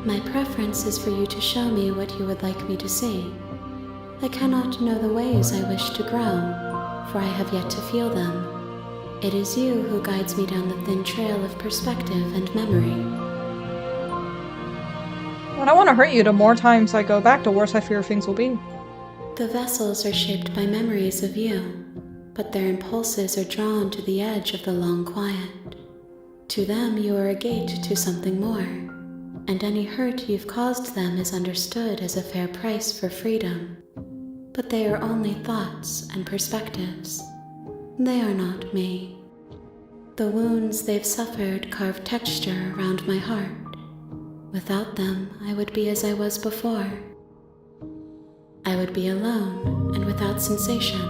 My preference is for you to show me what you would like me to see. I cannot know the ways I wish to grow, for I have yet to feel them. It is you who guides me down the thin trail of perspective and memory.
When I want to hurt you, the more times I go back, the worse I fear things will be.
The vessels are shaped by memories of you, but their impulses are drawn to the edge of the long quiet. To them, you are a gate to something more, and any hurt you've caused them is understood as a fair price for freedom. But they are only thoughts and perspectives. They are not me. The wounds they've suffered carve texture around my heart. Without them, I would be as I was before. I would be alone and without sensation.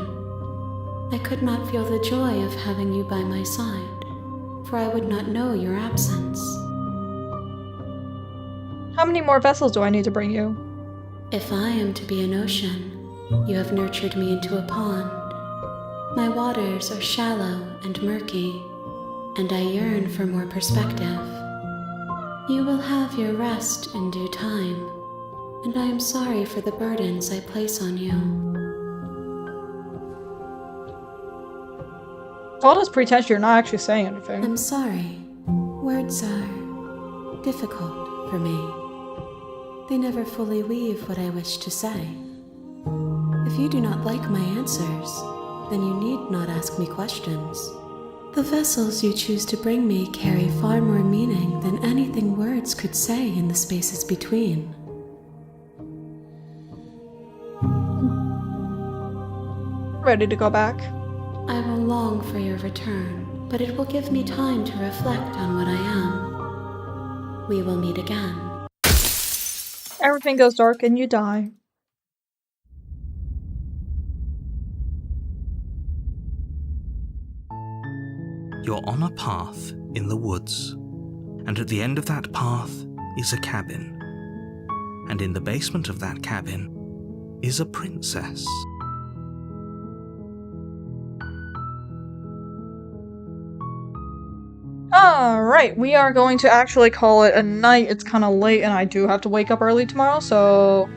I could not feel the joy of having you by my side, for I would not know your absence.
How many more vessels do I need to bring you?
If I am to be an ocean, you have nurtured me into a pond. My waters are shallow and murky, and I yearn for more perspective. You will have your rest in due time, and I am sorry for the burdens I place on you.
All this pretense you're not actually saying anything.
I'm sorry. Words are difficult for me. They never fully weave what I wish to say. If you do not like my answers, then you need not ask me questions. The vessels you choose to bring me carry far more meaning than anything words could say in the spaces between.
Ready to go back?
I will long for your return, but it will give me time to reflect on what I am. We will meet again.
Everything goes dark and you die.
You're on a path in the woods, and at the end of that path is a cabin. And in the basement of that cabin is a princess.
Alright, we are going to actually call it a night. It's kind of late and I do have to wake up early tomorrow, so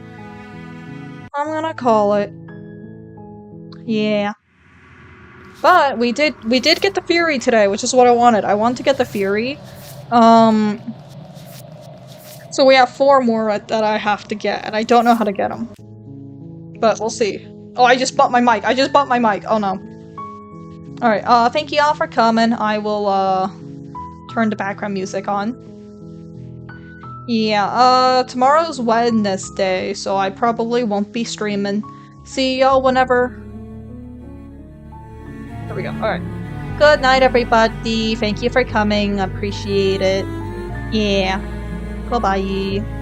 I'm gonna call it. Yeah. But we did get the Fury today, which is what I wanted. I wanted to get the Fury. So we have 4 more that I have to get, and I don't know how to get them. But we'll see. Oh, I just bumped my mic. Oh no. Alright, thank you all for coming. I will, turn the background music on. Yeah, tomorrow's Wednesday, so I probably won't be streaming. See y'all whenever. There we go. Alright. Good night, everybody. Thank you for coming. Appreciate it. Yeah. Bye-bye.